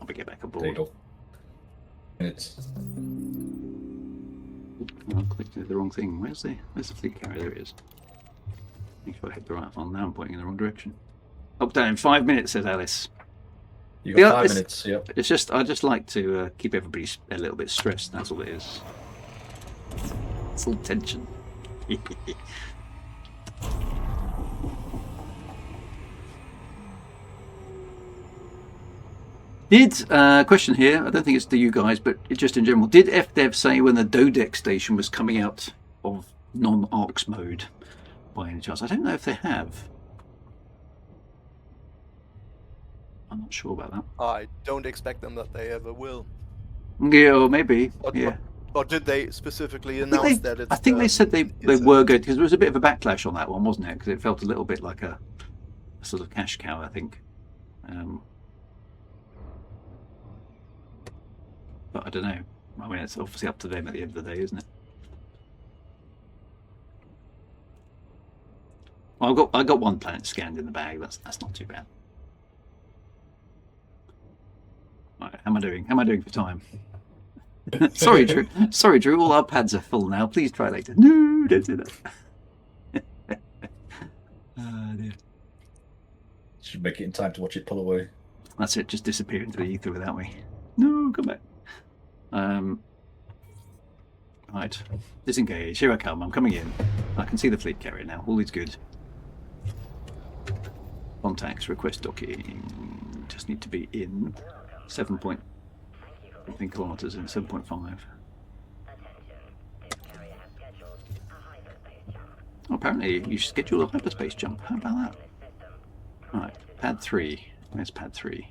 I'll get back aboard. There you go. Minutes. I clicked the wrong thing. Where's the fleet carrier? There it is. Make sure I hit the right one. Now I'm pointing in the wrong direction. Up down in 5 minutes, says Alice. You got 5 minutes. Yep. It's just I just like to keep everybody a little bit stressed. That's all it is. It's all tension. Question here, I don't think it's to you guys, but just in general, did FDev say when the Dodec station was coming out of non-ARX mode by any chance? I don't know if they have. I'm not sure about that. I don't expect them that they ever will. Yeah, or maybe. Or, Yeah. or did they specifically announce that it's... I think they said they were good, because there was a bit of a backlash on that one, wasn't it? Because it felt a little bit like a sort of cash cow, I think. But I don't know. I mean, it's obviously up to them at the end of the day, isn't it? Well, I got one planet scanned in the bag. That's not too bad. Right, how am I doing? How am I doing for time? Sorry, Drew. Sorry, Drew. All our pads are full now. Please try later. No, don't do that. Oh, dear. Should make it in time to watch it pull away. That's it. Just disappear into the ether without me. No, come back. Right. Disengage. Here I come. I'm coming in. I can see the fleet carrier now. All is good. Contacts. Request docking. Just need to be in 7 point something kilometers in 7.5. Oh, apparently you schedule a hyperspace jump. How about that? Right. Pad 3. Where's pad 3?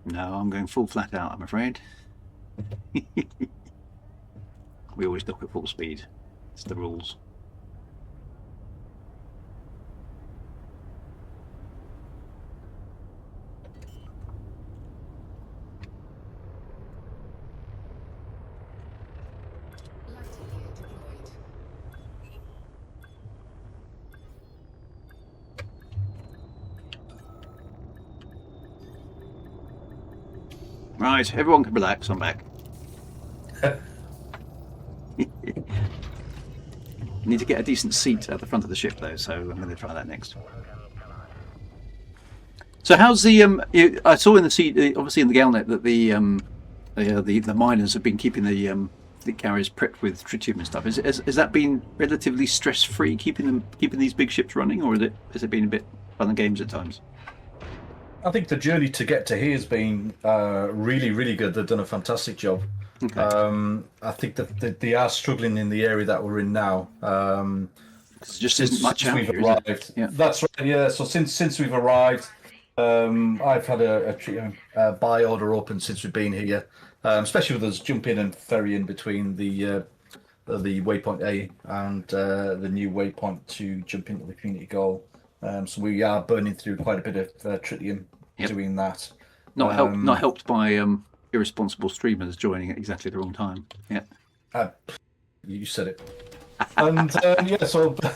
No, I'm going full flat out, I'm afraid. We always dock at full speed. It's the rules. Right, everyone can relax, I'm back. Need to get a decent seat at the front of the ship though, so I'm going to try that next. So how's the I saw in the seat, obviously in the Galnet, that the miners have been keeping the carriers prepped with tritium and stuff. Has that been relatively stress-free, keeping these big ships running, or has it been a bit fun and games at times? I think the journey to get to here has been really, really good. They've done a fantastic job. Okay. I think that they are struggling in the area that we're in now. Just isn't much out we've here, arrived. Yeah. That's right. Yeah. So since we've arrived, I've had a buy order open since we've been here, especially with us jumping and ferrying between the waypoint A and the new waypoint to jump into the community goal. So we are burning through quite a bit of tritium doing that. Not helped by irresponsible streamers joining at exactly the wrong time. Yeah. You said it. And yeah, so but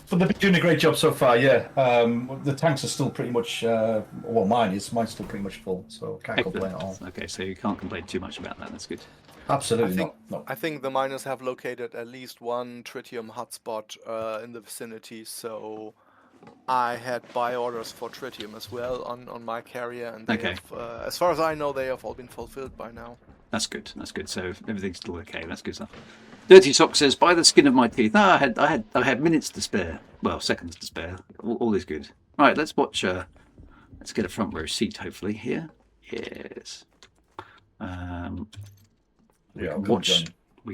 they've been doing a great job so far. Yeah, the tanks are still pretty much. Well, mine's still pretty much full, so can't complain at all. Okay, so you can't complain too much about that. That's good. Absolutely not. I think the miners have located at least one tritium hotspot in the vicinity, so I had buy orders for tritium as well on my carrier, and they have, as far as I know, they have all been fulfilled by now. That's good. That's good. So everything's still okay. That's good stuff. Dirty Sock says, "By the skin of my teeth." I had minutes to spare. Well, seconds to spare. All is good. Right, let's watch. Let's get a front row seat, hopefully here. Yes. We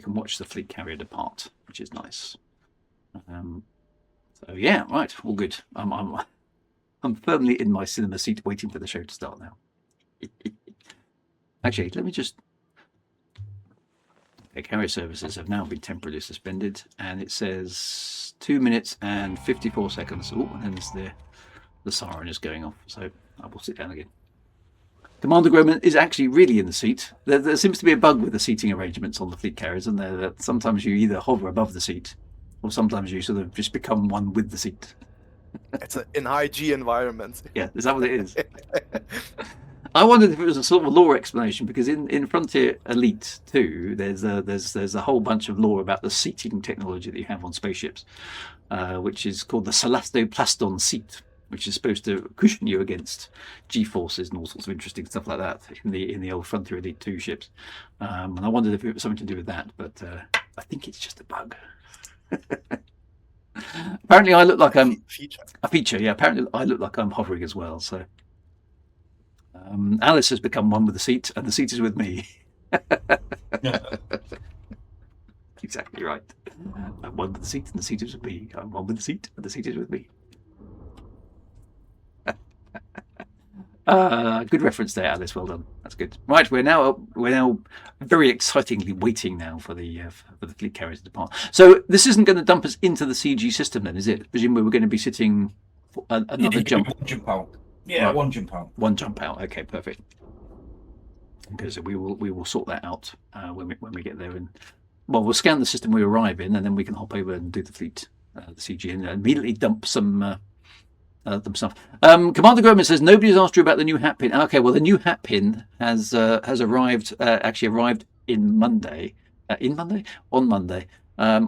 can watch the fleet carrier depart, which is nice. So yeah, right, all good. I'm firmly in my cinema seat, waiting for the show to start now. Actually, let me just. Okay, carrier services have now been temporarily suspended, and it says 2 minutes and 54 seconds. Oh, and then the siren is going off, so I will sit down again. Commander Groman is actually really in the seat. There seems to be a bug with the seating arrangements on the fleet carriers, and that sometimes you either hover above the seat, or sometimes you sort of just become one with the seat. It's in high G environments. Yeah, is that what it is? I wondered if it was a sort of lore explanation, because in Frontier Elite 2, there's a whole bunch of lore about the seating technology that you have on spaceships, which is called the Celastoplaston seat, which is supposed to cushion you against G-forces and all sorts of interesting stuff like that in the old Frontier Elite 2 ships. And I wondered if it was something to do with that, but I think it's just a bug. Apparently, I look like I'm Feature. a feature. Yeah, apparently, I look like I'm hovering as well. So, Alice has become one with the seat, and the seat is with me. Exactly right. I'm one with the seat, and the seat is with me. I'm one with the seat, and the seat is with me. Good reference there, Alice. Well done. That's good. Right, we're now very excitingly waiting now for the fleet carrier to depart. So this isn't going to dump us into the CG system, then, is it? Presumably we're going to be sitting for another jump. One jump out. Yeah, right. One jump out. One jump out. Okay, perfect. Because we will sort that out when we get there, and well, we'll scan the system we arrive in, and then we can hop over and do the fleet, the CG, and immediately dump some stuff. Commander Groman says nobody's asked you about the new hat pin. Okay, well, the new hat pin has arrived. Actually, arrived on Monday. I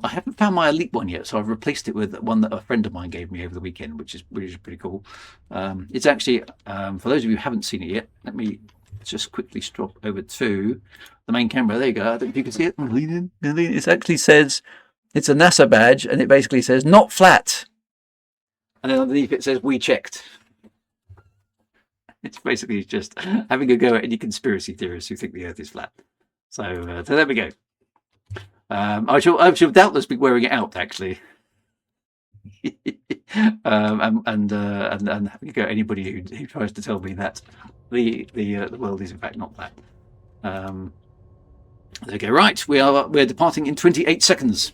haven't found my elite one yet, so I've replaced it with one that a friend of mine gave me over the weekend, which is pretty cool. It's actually for those of you who haven't seen it yet, let me just quickly strop over to the main camera. There you go. I don't know if you can see it. It actually says it's a NASA badge, and it basically says "not flat." And then underneath it says, "We checked." It's basically just having a go at any conspiracy theorists who think the Earth is flat. So there we go. I shall doubtless be wearing it out, actually. and having a go at anybody who tries to tell me that the world is in fact not flat. There we go. Right, we're departing in 28 seconds.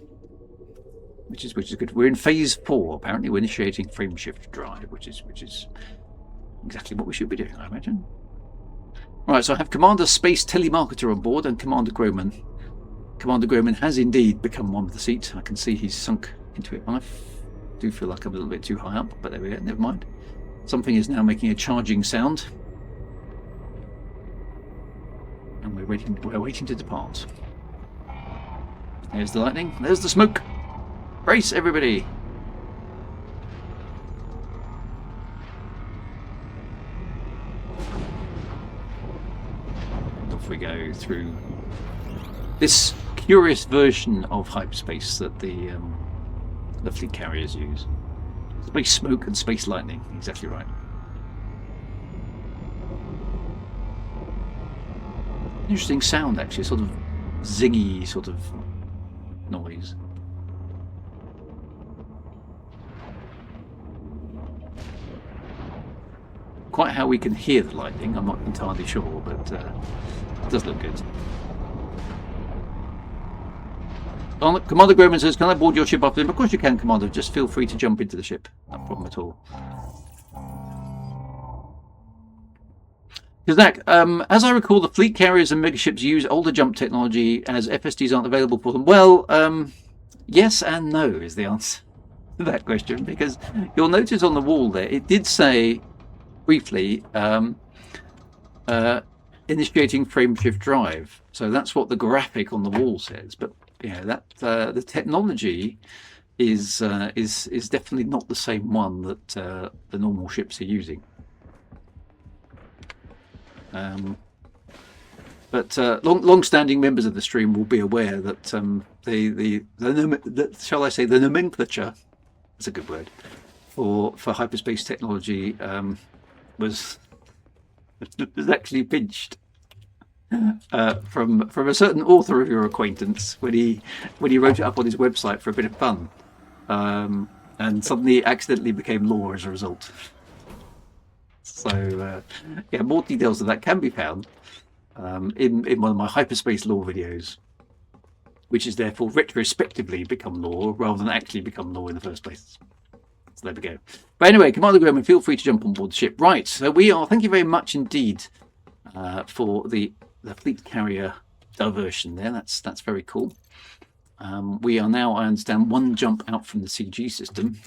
Which is good. We're in phase 4. Apparently, we're initiating frame shift drive, which is exactly what we should be doing, I imagine. Right, so I have Commander Space Telemarketer on board and Commander Groman. Commander Groman has indeed become one with the seat. I can see he's sunk into it. I do feel like I'm a little bit too high up, but there we go. Never mind. Something is now making a charging sound, and we're waiting to depart. There's the lightning. There's the smoke. Brace, everybody! And off we go through this curious version of hyperspace that the fleet carriers use. Space smoke and space lightning, exactly right. Interesting sound, actually, sort of zingy sort of noise. Quite how we can hear the lightning, I'm not entirely sure, but it does look good. Commander Groman says, "Can I board your ship after him?" Of course you can, Commander. Just feel free to jump into the ship. No problem at all. Zach, as I recall, the fleet carriers and megaships use older jump technology as FSDs aren't available for them. Well, yes and no is the answer to that question, because you'll notice on the wall there, it did say briefly initiating frame shift drive. So that's what the graphic on the wall says. But yeah, that the technology is definitely not the same one that the normal ships are using. But long-standing members of the stream will be aware that shall I say, the nomenclature, that's a good word, for hyperspace technology was actually pinched from a certain author of your acquaintance when he wrote it up on his website for a bit of fun, and suddenly accidentally became law as a result. So yeah, more details of that can be found in one of my hyperspace law videos, which is therefore retrospectively become law rather than actually become law in the first place. So there we go. But anyway, Commander Groman, feel free to jump on board the ship. Right, so we are, thank you very much indeed for the fleet carrier diversion there. That's very cool. We are now, I understand, one jump out from the CG system.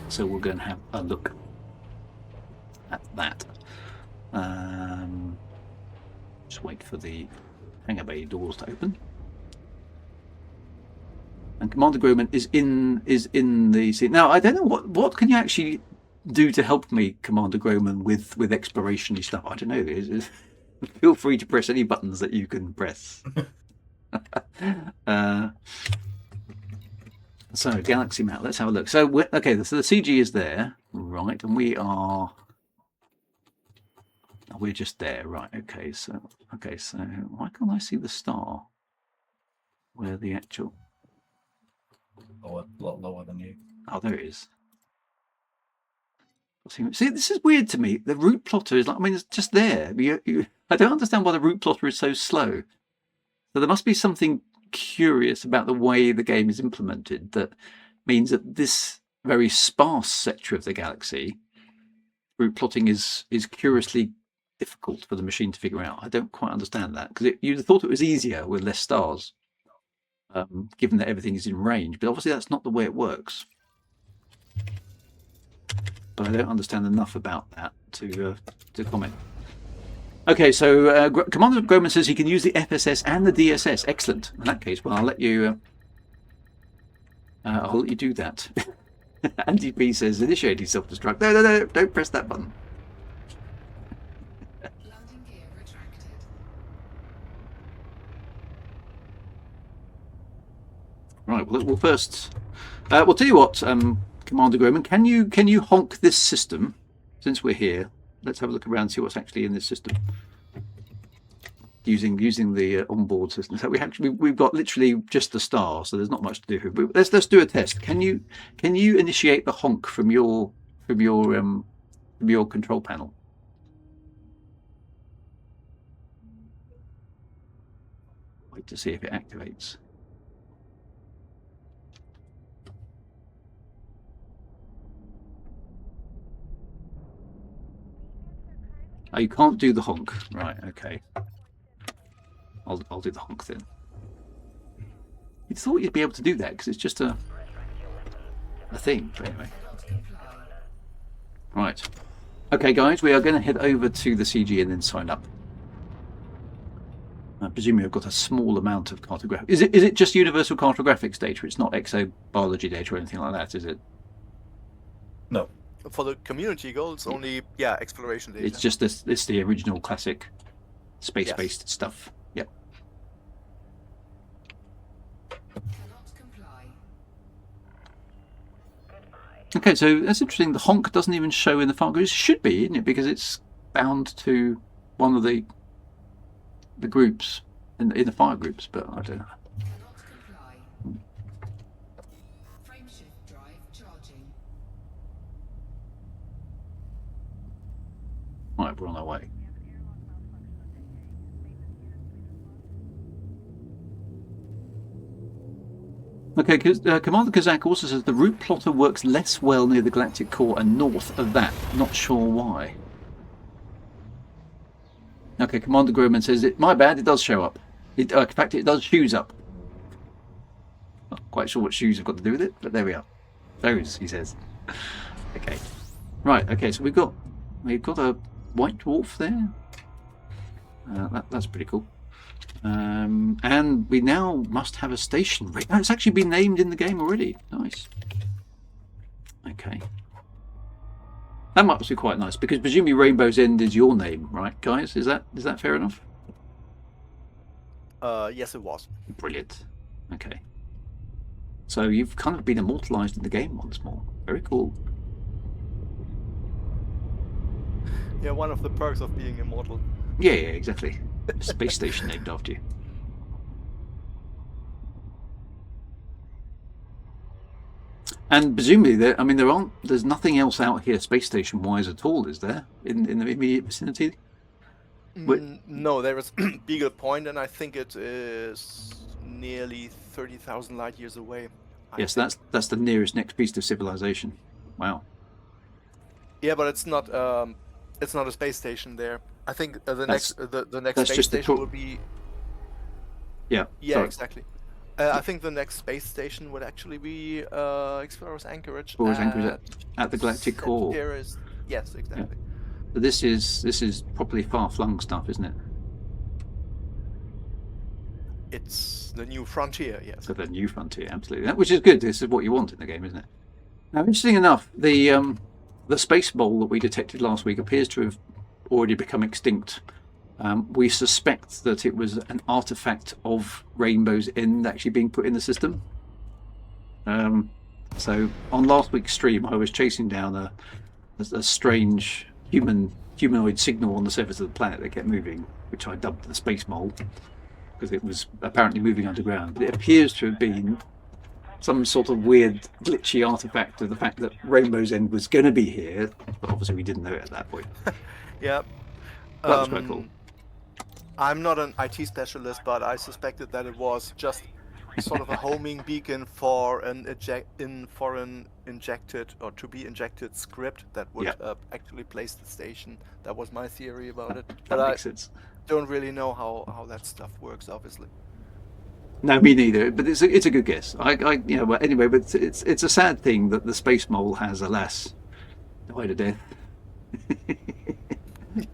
So we're going to have a look at that. Just wait for the hangar bay doors to open. And Commander Groman is in the seat. Now, I don't know what can you actually do to help me, Commander Groman, with exploration-y stuff. I don't know. Feel free to press any buttons that you can press. So galaxy map. Let's have a look. So okay, so the CG is there, right, and we're just there, right? Okay, so why can't I see the star? Where the actual A lot lower than you. Oh, there it is. See, this is weird to me. The route plotter is like, I mean, it's just there. I don't understand why the route plotter is so slow. So there must be something curious about the way the game is implemented that means that this very sparse sector of the galaxy, route plotting is curiously difficult for the machine to figure out. I don't quite understand that, because you'd thought it was easier with less stars, given that everything is in range. But obviously that's not the way it works. But I don't understand enough about that to comment. Okay, so Commander Groman says he can use the FSS and the DSS. Excellent. In that case, well, I'll let you do that. Andy B says initiating self-destruct. No, don't press that button. Landing gear retracted. Right. Well, we'll first. We'll tell you what, Commander Groman. Can you honk this system? Since we're here, let's have a look around and see what's actually in this system. Using the onboard system. So we've got literally just the star, so there's not much to do. But let's do a test. Can you initiate the honk from your control panel? Wait to see if it activates. Oh, you can't do the honk. Right, okay. I'll do the honk then. You thought you'd be able to do that because it's just a thing, but anyway. Right. Okay, guys, we are going to head over to the CG and then sign up. I presume you've got a small amount of cartographic. Is it just universal cartographics data? It's not exobiology data or anything like that, is it? No. For the community goal, it's only exploration data. It's just this the original classic space-based stuff. Yep. Cannot comply. Okay, so that's interesting. The honk doesn't even show in the file groups. It should be, isn't it? Because it's bound to one of the groups in the fire groups, but I don't know. Cannot comply. Frameshift drive charging. Right, we're on our way. Okay, Commander Kazak also says the route plotter works less well near the galactic core and north of that. Not sure why. Okay, Commander Groman says, my bad, it does show up. In fact, it does shoes up. Not quite sure what shoes have got to do with it, but there we are. Those, he says. Okay. Right, okay, so we've got a white dwarf there. That's pretty cool. And we now must have a station. Oh, it's actually been named in the game already. Nice. Okay. That must be quite nice, because presumably Rainbow's End is your name, right, guys? Is that fair enough? Yes, it was. Brilliant. Okay. So you've kind of been immortalised in the game once more. Very cool. Yeah, one of the perks of being immortal. Yeah, exactly. A space station named after you. And presumably, there's nothing else out here space station wise at all, is there, in the immediate vicinity? No, there is Beagle Point, and I think it is nearly 30,000 light years away. Yes, that's the nearest next piece of civilization. Wow. Yeah, but it's not a space station there. I think the next that's space just the station will be. Yeah. Yeah, sorry. exactly. I think the next space station would actually be Explorer's Anchorage. Explorer's Anchorage at the galactic core. Yes, exactly. But this is properly far-flung stuff, isn't it? It's the new frontier, yes. So the new frontier, absolutely. Which is good. This is what you want in the game, isn't it? Now, interesting enough, the space bowl that we detected last week appears to have already become extinct. We suspect that it was an artifact of Rainbow's End actually being put in the system. So on last week's stream, I was chasing down a strange humanoid signal on the surface of the planet that kept moving, which I dubbed the space mole, because it was apparently moving underground. But it appears to have been some sort of weird glitchy artifact of the fact that Rainbow's End was going to be here, but obviously we didn't know it at that point. Yeah. That was quite cool. I'm not an IT specialist, but I suspected that it was just sort of a homing beacon for an injected or to be injected script that would actually place the station. That was my theory about it. That But makes I sense. don't really know how that stuff works, obviously. No, me neither. But it's a good guess. Well, anyway, but it's a sad thing that the space mole has, alas, died a death.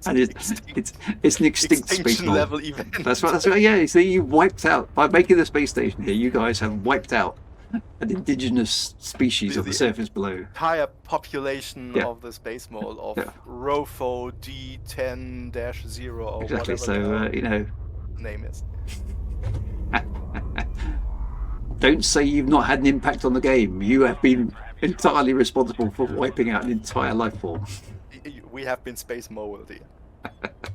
And it's an extinct space Extinction mole. level event. That's right. Yeah. So you wiped out by making the space station here. You guys have wiped out an indigenous species of the surface below. Entire population Yeah. of the space mole of Yeah. Rofo D10-0 or Exactly. whatever So the name is. Don't say you've not had an impact on the game. You have been entirely responsible for wiping out an entire life form. We have been space molded here. Landing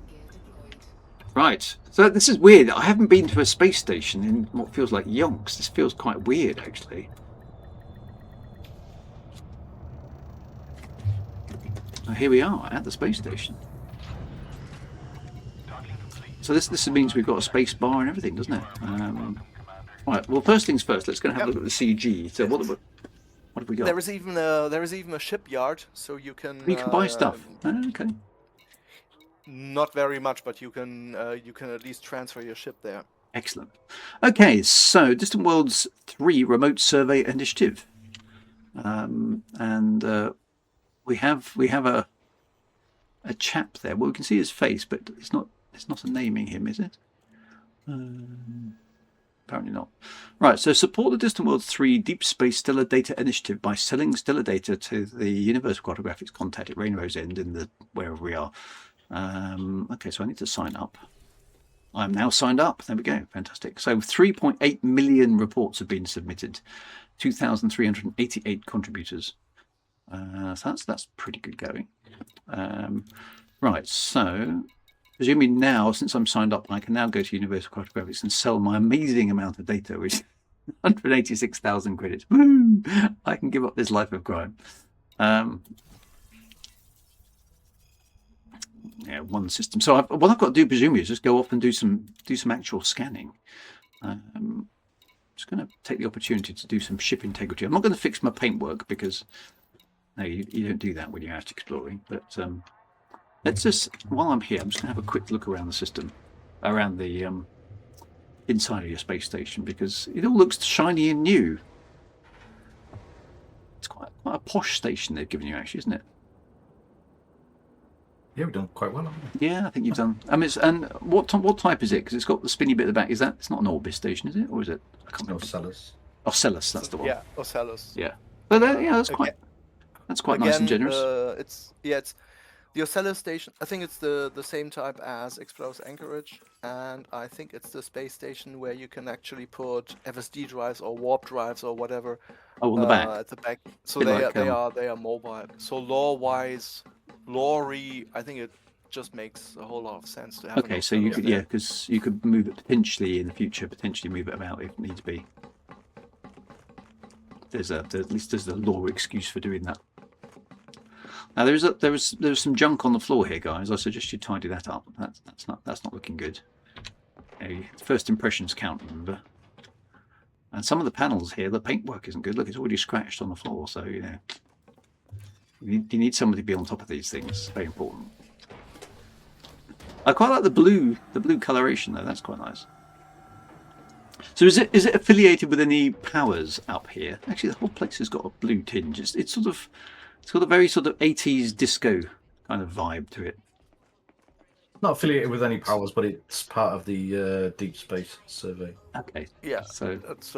gear deployed. Right. So this is weird. I haven't been to a space station in what feels like yonks. This feels quite weird, actually. So here we are at the space station. So this means we've got a space bar and everything, doesn't it? Right. Well, first things first. Let's go and have a look at the CG. So what have we got? There is even a shipyard, so you can. You can buy stuff. Oh, okay. Not very much, but you can at least transfer your ship there. Excellent. Okay, so Distant Worlds 3 Remote Survey Initiative, and we have a chap there. Well, we can see his face, but it's not a naming him, is it? Apparently not. Right, so support the Distant Worlds 3 Deep Space Stellar Data Initiative by selling stellar data to the Universal Cartographics contact at Rainbow's End in the wherever we are. Okay, so I need to sign up. I'm now signed up. There we go. Fantastic. So 3.8 million reports have been submitted. 2,388 contributors. So that's pretty good going. Right, so presumably now, since I'm signed up, I can now go to Universal Cartographics and sell my amazing amount of data, which is 186,000 credits. Woo! I can give up this life of crime. Yeah, one system. So what I've got to do, presumably, is just go off and do some actual scanning. I'm just going to take the opportunity to do some ship integrity. I'm not going to fix my paintwork because no, you don't do that when you're out exploring. But let's just, while I'm here, I'm just going to have a quick look around the system, around the inside of your space station, because it all looks shiny and new. It's quite a posh station they've given you, actually, isn't it? Yeah, we've done quite well, haven't we? Yeah, I think you've done. And what type is it? Because it's got the spinny bit at the back. It's not an Orbis station, is it, or is it? I can't remember. Sellers. Ocellus, that's the one. Yeah, Ocellus. Yeah, but that's quite nice and generous. It's the Ocellus station. I think it's the same type as Explorer's Anchorage, and I think it's the space station where you can actually put FSD drives or warp drives or whatever. Oh, on the back. At the back. So Bit they like, are mobile. So lore-wise, I think it just makes a whole lot of sense to have. Okay, so you could because you could move it potentially in the future, potentially move it about if needs be. At least there's a lore excuse for doing that. Now there was some junk on the floor here, guys. I suggest you tidy that up. That's not looking good. Okay, first impressions count, remember. And some of the panels here, the paintwork isn't good. Look, it's already scratched on the floor. So you need somebody to be on top of these things. It's very important. I quite like the blue coloration though. That's quite nice. So is it affiliated with any powers up here? Actually, the whole place has got a blue tinge. It's got a very sort of 80s disco kind of vibe to it. Not affiliated with any powers, but it's part of the Deep Space Survey. Okay. Yeah. So that's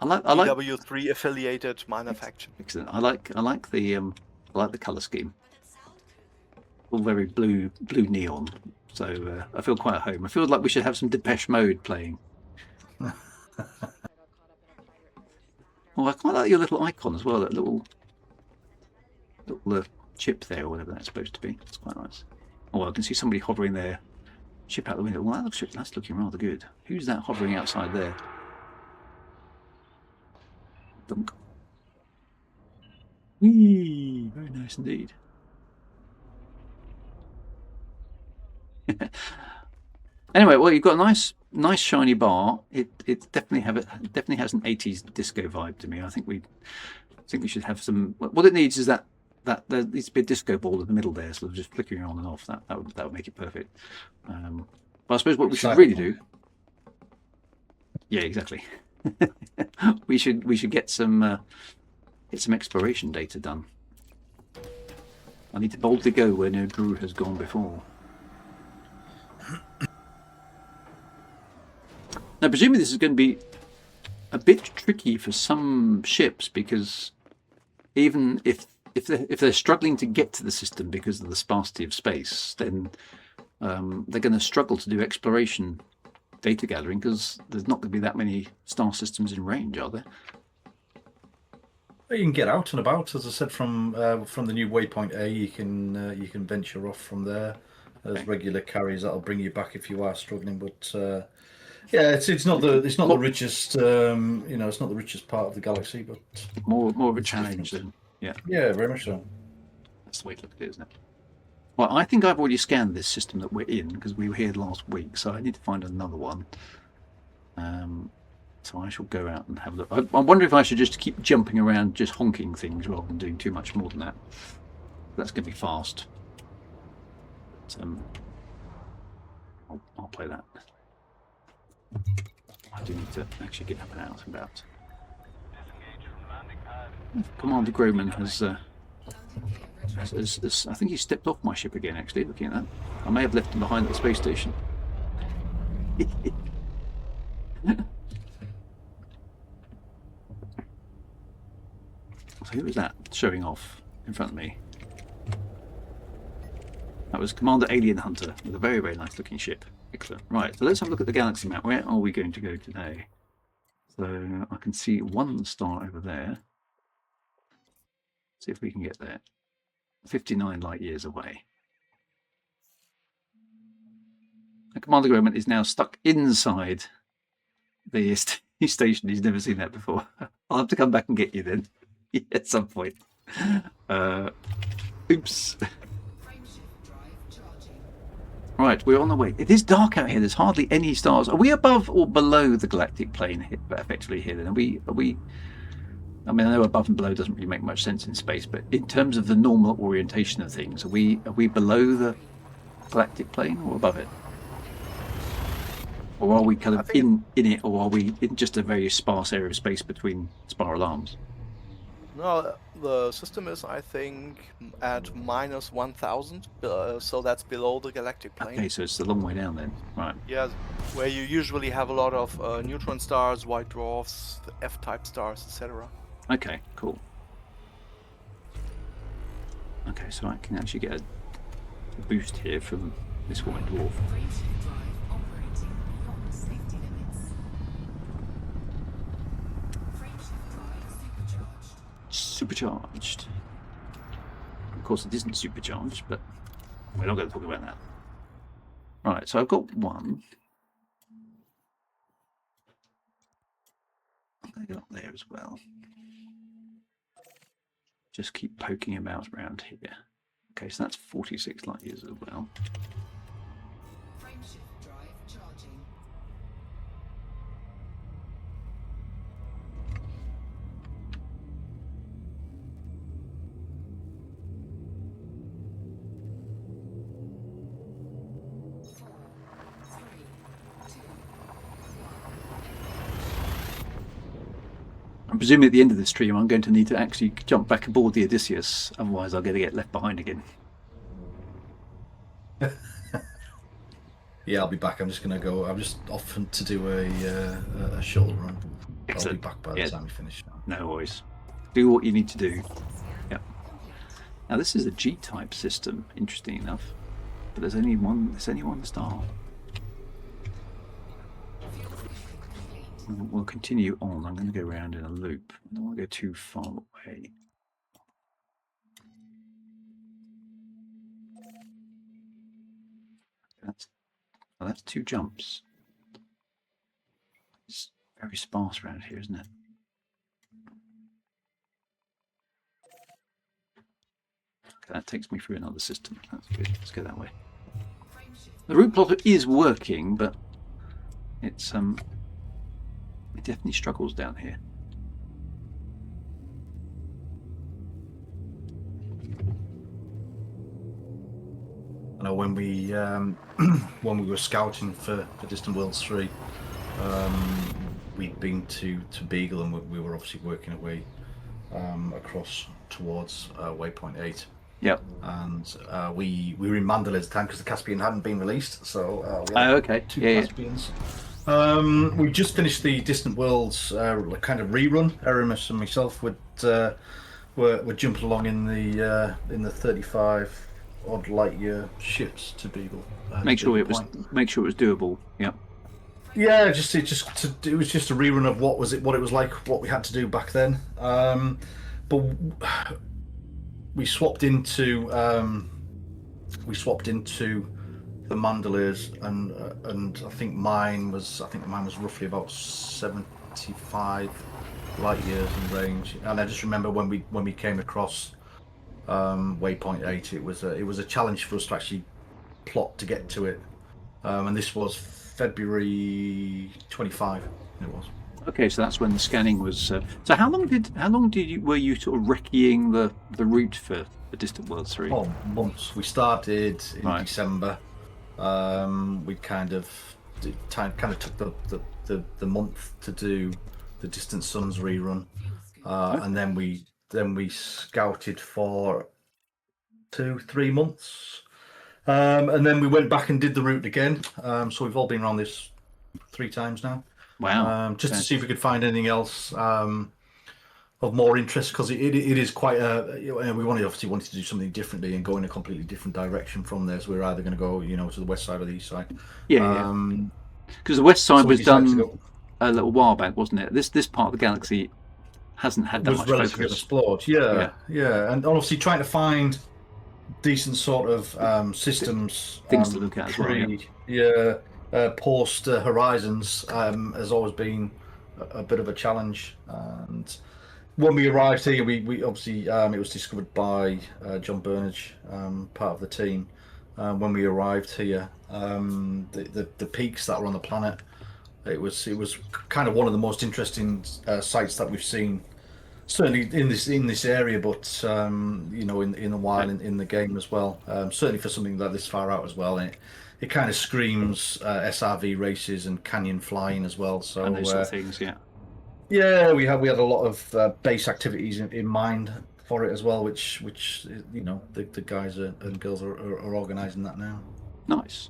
I like DW3 affiliated minor faction. Excellent. I like the color scheme. All very blue neon. So I feel quite at home. I feel like we should have some Depeche Mode playing. Oh, I quite like your little icon as well, that little chip there, or whatever that's supposed to be. It's quite nice. Oh, I can see somebody hovering their ship out the window. Well, that's looking rather good. Who's that hovering outside there? Dunk. Whee! Very nice indeed. Anyway, well, you've got a nice shiny bar. It definitely has an 80s disco vibe to me. I think we should have some. What it needs is that there needs to be a disco ball in the middle there, sort of just flickering on and off. That would make it perfect. But I suppose what we should really do. Yeah, exactly. we should get some exploration data done. I need to boldly go where no brew has gone before. Now, presumably this is going to be a bit tricky for some ships, because even if they're struggling to get to the system because of the sparsity of space, then they're going to struggle to do exploration data gathering, because there's not going to be that many star systems in range, are there? You can get out and about, as I said, from the new waypoint A. You can venture off from there. There's regular carriers that'll bring you back if you are struggling, but yeah, it's not the richest it's not the richest part of the galaxy, but more of a challenge than yeah. Yeah, very much so. That's the way to look at it, isn't it? Well, I think I've already scanned this system that we're in, because we were here last week, so I need to find another one. So I shall go out and have a look. I wonder if I should just keep jumping around, just honking things, rather than doing too much more than that. That's going to be fast. But, I'll play that. I do need to actually get up and out and about. Commander Groman has I think he stepped off my ship again, actually, looking at that. I may have left him behind at the space station. So who was that showing off in front of me? That was Commander Alien Hunter with a very, very nice looking ship. Excellent. Right, so let's have a look at the galaxy map. Where are we going to go today? So I can see one star over there. See if we can get there. 59 light years away. And Commander Groman is now stuck inside the station. He's never seen that before. I'll have to come back and get you then. At some point. Oops. Right, we're on the way. It is dark out here. There's hardly any stars. Are we above or below the galactic plane effectively here then? Are we I mean, I know above and below doesn't really make much sense in space, but in terms of the normal orientation of things, are we below the galactic plane or above it? Or are we kind of in it, or are we in just a very sparse area of space between spiral arms? No, the system is, I think, at minus 1,000, so that's below the galactic plane. Okay, so it's a long way down then, right? Yeah, where you usually have a lot of neutron stars, white dwarfs, F-type stars, etc. Okay, cool. Okay, so I can actually get a boost here from this white dwarf. Supercharged. Of course, it isn't supercharged, but we're not going to talk about that. Right, so I've got one. I'm going to go up there as well. Just keep poking about around here. Okay, so that's 46 light years as well. Frameshift drive charging. I'm presuming at the end of this stream I'm going to need to actually jump back aboard the Odysseus, otherwise I'm going to get left behind again. Yeah, I'll be back. I'm just off to do a shuttle run. Excellent. I'll be back by the time we finish. No worries. Do what you need to do. Yep. Now this is a G-type system, interesting enough, but there's only one star. we'll continue on. I'm going to go around in a loop. I don't want to go too far away. That's 2 jumps. It's very sparse around here, isn't it? Okay, that takes me through another system. That's good. Let's go that way. The route plotter is working, but it's it definitely struggles down here. I know when we when we were scouting for Distant Worlds 3, we'd been to Beagle, and we were obviously working our way across towards Waypoint 8. Yep. And we were in Mandalay at the time because the Caspian hadn't been released, so we Oh, had okay. 2 Yeah, Caspians. We just finished the Distant Worlds kind of rerun. Aramis and myself were jumping along in the 35 odd light year ships to Beagle. Make sure it was doable. Yeah. Yeah, it was just a rerun of what it was like, what we had to do back then. But we swapped into the Mandalays, and I think mine was roughly about 75 light years in range. And I just remember when we came across Waypoint 8, it was a challenge for us to actually plot to get to it. And this was February 25. It was. Okay, so that's when the scanning was. So how long were you sort of recceing the route for Distant Worlds 3? Oh, months. We started in December. We kind of took the month to do the Distant Suns rerun, and then we scouted for 2-3 months, and then we went back and did the route again. So we've all been around this 3 times now. Wow! Just to see if we could find anything else of more interest, because it is quite we obviously wanted to do something differently and go in a completely different direction from there. So we're either going to go to the west side or the east side. Yeah. Because the west side was done a little while back, wasn't it? This part of the galaxy hasn't had that much relatively focus. Explored. Yeah, and obviously trying to find decent sort of systems, things to look at as well. Post Horizons has always been a bit of a challenge. And when we arrived here, we obviously it was discovered by John Burnage, part of the team. When we arrived here, the peaks that were on the planet, it was kind of one of the most interesting sites that we've seen, certainly in this area, but in the wild, in the game as well. Certainly for something like this far out as well, and it kind of screams SRV races and canyon flying as well. So and those sort of things, yeah. Yeah, we had a lot of base activities in mind for it as well, which the guys and girls are organising that now. Nice.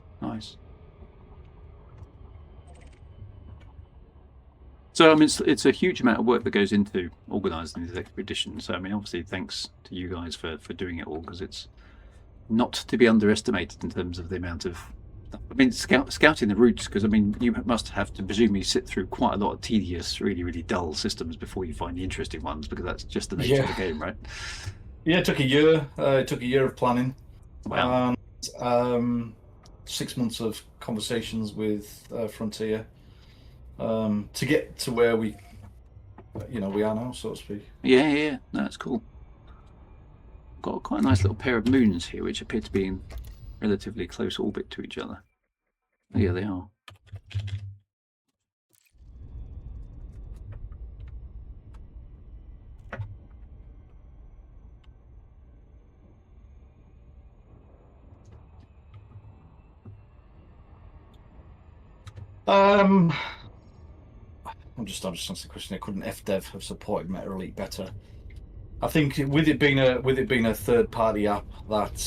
So I mean, it's a huge amount of work that goes into organising these expeditions. So I mean, obviously, thanks to you guys for doing it all, because it's not to be underestimated in terms of the amount of. I mean, scouting the routes, because I mean, you must have to presumably sit through quite a lot of tedious, really, really dull systems before you find the interesting ones, because that's just the nature of the game, right? Yeah, it took a year. It took a year of planning. Wow. And 6 months of conversations with Frontier to get to where we are now, so to speak. Yeah. No, that's cool. Got quite a nice little pair of moons here, which appear to be in relatively close orbit to each other. Yeah, they are. I'm just answering the question. Couldn't FDev have supported Meta Elite better? I think with it being a third party app that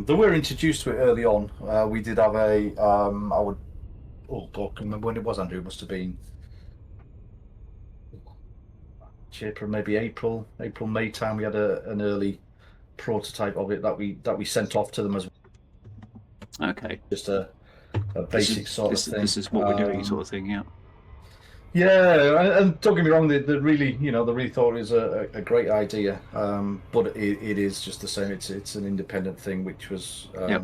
they were introduced to it early on. We did have I can't remember when it was, Andrew. It must have been April, May time. We had an early prototype of it that we sent off to them as Okay. just a basic sort of thing. This is what we're doing, sort of thing, yeah. Yeah, and don't get me wrong, they really, they really thought it was a great idea. But it is just the same. It's an independent thing, which was, Yep.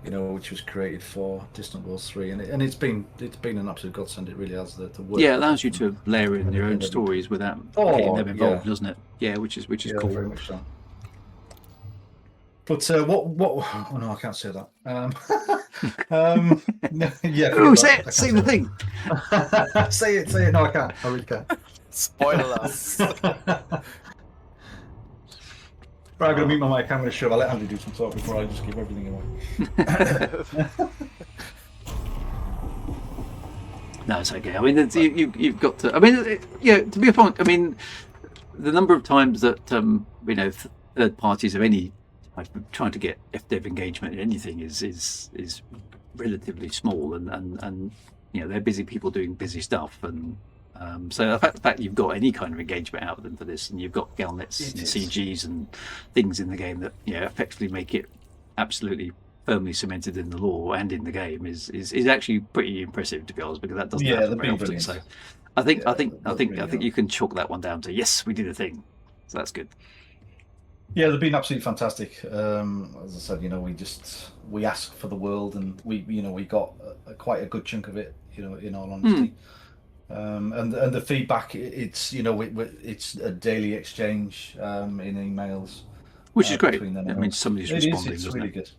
which was created for Distant Worlds 3, and it's been an absolute godsend. It really has the work. Yeah, it allows you to layer in your own everything. stories without Oh, getting them involved, yeah. doesn't it? Yeah, which is Yeah, cool. very much so. But what? Oh no, I can't say that. Yeah. Oh, forget say that. the thing. Say it. No, I can't. I really can't. Spoilers. Right, I'm going to mute my mic. I'm going to shove. I'll let Andy do some talk before I just give everything away. No, it's okay. I mean, you've got to. I mean, to be a point. I mean, the number of times that third parties of any type trying to get FDev engagement in anything is relatively small, and they're busy people doing busy stuff, and so the fact you've got any kind of engagement out of them for this, and you've got Galnets and CGs and things in the game that effectively make it absolutely firmly cemented in the lore and in the game is actually pretty impressive, to be honest, because that doesn't happen very often. So I think you can chalk that one down to yes, we did a thing. So that's good. Yeah, they've been absolutely fantastic. As I said, we asked for the world, and we got quite a good chunk of it. In all honesty, and the feedback, it's a daily exchange in emails, which is great. between them. I mean, somebody's responding. It's really good.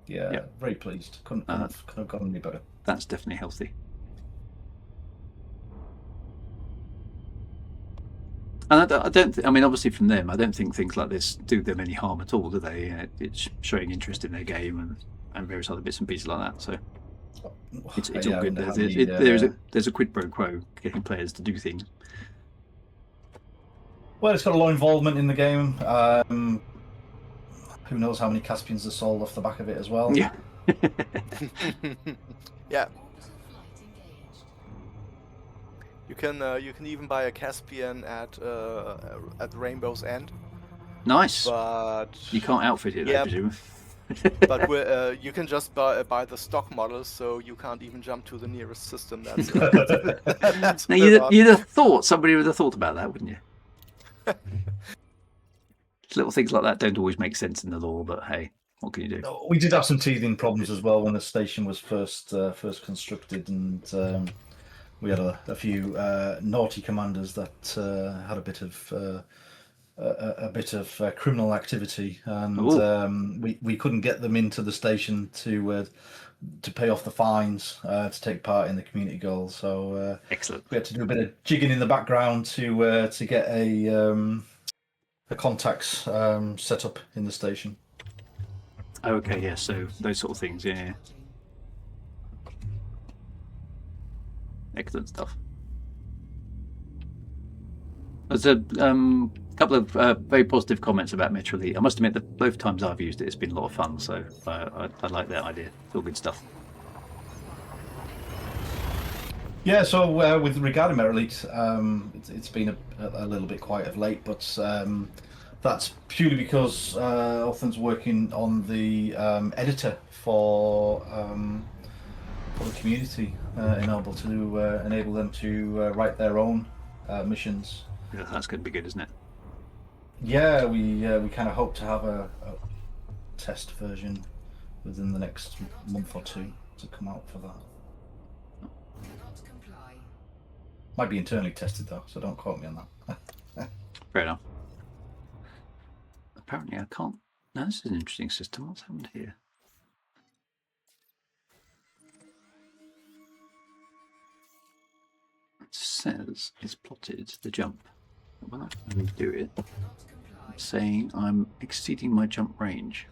Yeah, very pleased. Couldn't have gone any better. That's definitely healthy. And I don't. I mean, obviously from them, I don't think things like this do them any harm at all, do they? It's showing interest in their game and various other bits and pieces like that. So it's all good. There's a quid pro quo getting players to do things. Well, it's got a lot of involvement in the game. Who knows how many Caspians are sold off the back of it as well? Yeah. Yeah. Flight engaged. You can even buy a Caspian at Rainbow's End. Nice. But you can't outfit it, I presume. But you can just buy the stock models, so you can't even jump to the nearest system. That's now you'd have thought somebody would have thought about that, wouldn't you? Little things like that don't always make sense in the lore, but hey, what can you do? We did have some teething problems as well when the station was first constructed, and we had a few naughty commanders that had a bit of criminal activity, and we couldn't get them into the station to pay off the fines to take part in the community goals. So excellent. We had to do a bit of jigging in the background to get a contacts set up in the station. Okay, yeah. So those sort of things, yeah. Excellent stuff. There's a couple of very positive comments about Metro Elite. I must admit that both times I've used it, it's been a lot of fun. So I like that idea. It's all good stuff. Yeah, so with regard to Metro Elite, it's been a little bit quiet of late, but that's purely because Othan's working on the editor for the community, enable them to write their own missions. Yeah, that's going to be good, isn't it? Yeah, we kind of hope to have a test version within the next month or two to come out for that. Cannot comply. Might be internally tested though, so don't quote me on that. Fair enough. Apparently I can't. No, this is an interesting system. What's happened here? It says it's plotted the jump. But when I finally do it, it's saying I'm exceeding my jump range.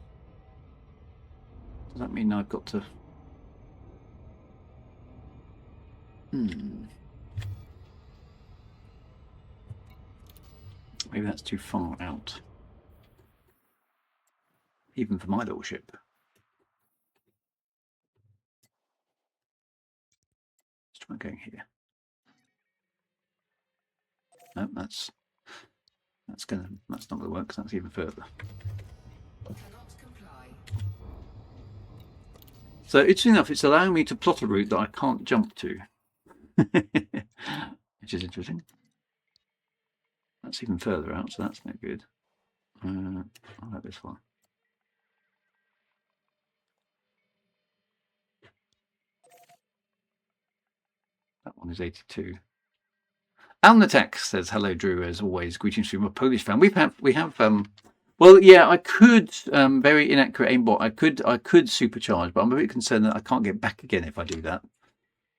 Does that mean I've got to... Maybe that's too far out. Even for my little ship. Let's try going here. No, that's not going to work because that's even further. Cannot comply. So interesting enough, it's allowing me to plot a route that I can't jump to. which is interesting. That's even further out, so that's no good. I like this one. That one is 82. Alnatek says, hello, Drew, as always. Greetings from a Polish fan. We have well, yeah, I could, very inaccurate aimbot. I could supercharge, but I'm a bit concerned that I can't get back again if I do that.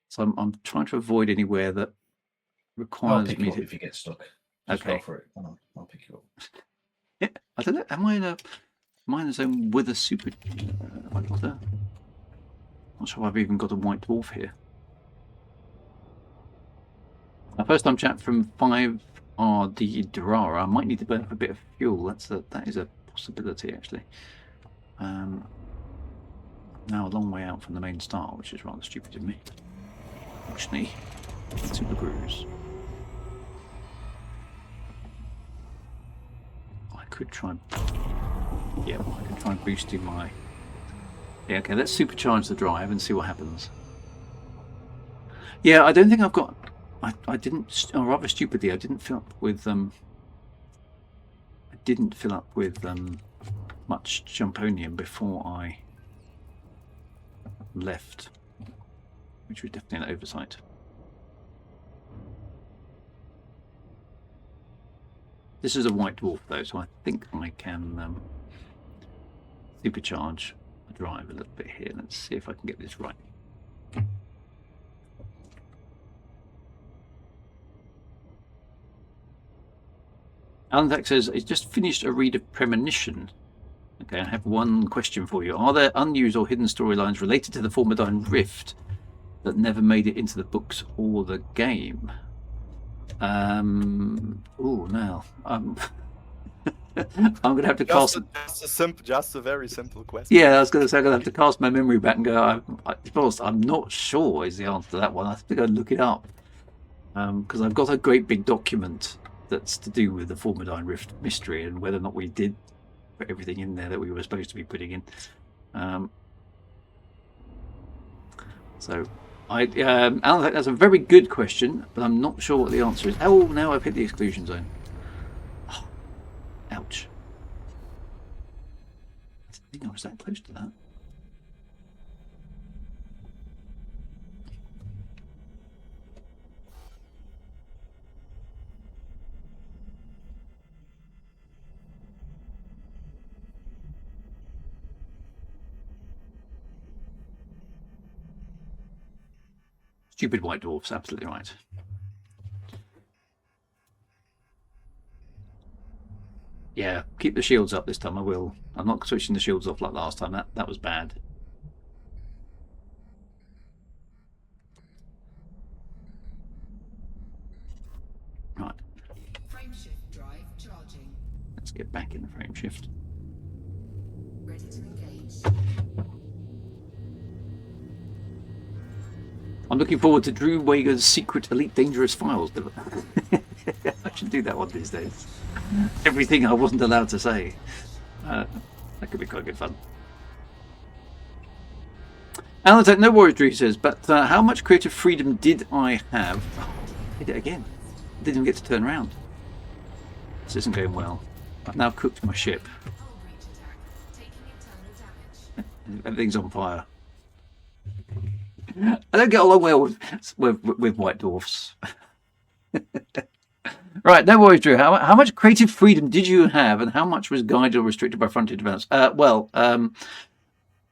So I'm trying to avoid anywhere that I'll requires pick me you up to. if you get stuck. Just Okay. go for it. I'll pick you up. Yeah, I don't know. Am I in a zone with a super? Have I got a? Not sure I've even got a white dwarf here. Our first time chat from 5RD Durara. I might need to burn up a bit of fuel. That is a possibility actually. Now a long way out from the main star, which is rather stupid of me. Actually, super cruise. I could try. Yeah, I could try boosting my. Yeah, okay. Let's supercharge the drive and see what happens. Yeah, I don't think I've got. I didn't. Or rather stupidly, I didn't fill up with. I didn't fill up with much jumponium before I left, which was definitely an oversight. This is a white dwarf though, so I think I can supercharge the drive a little bit here. Let's see if I can get this right. Alan Thack says, it's just finished a read of Premonition. Okay, I have one question for you. Are there unused or hidden storylines related to the Formidine Rift that never made it into the books or the game? Oh, now I'm going to have to cast. Just a very simple question. Yeah, I was going to say I'm going to have to cast my memory back and go. I'm not sure is the answer to that one. I think I'd look it up because I've got a great big document that's to do with the Formidine Rift mystery and whether or not we did put everything in there that we were supposed to be putting in. So, Alan, that's a very good question, but I'm not sure what the answer is. Oh, now I've hit the exclusion zone. Oh, ouch. I didn't think I was that close to that. Stupid white dwarfs, absolutely right. Yeah, keep the shields up this time, I will. I'm not switching the shields off like last time, that was bad. Right. Frameshift drive charging. Let's get back in the frame shift. Ready to engage. I'm looking forward to Drew Wager's secret Elite Dangerous Files. I should do that one these days. Everything I wasn't allowed to say. That could be quite good fun. Alan, no worries, Drew says, but how much creative freedom did I have? Oh, I did it again. I didn't even get to turn around. This isn't going well. I've now cooked my ship. Hull breach attack. Taking internal damage. Everything's on fire. I don't get along well with white dwarfs. Right, no worries, Drew. How much creative freedom did you have, and how much was guided or restricted by frontier developments?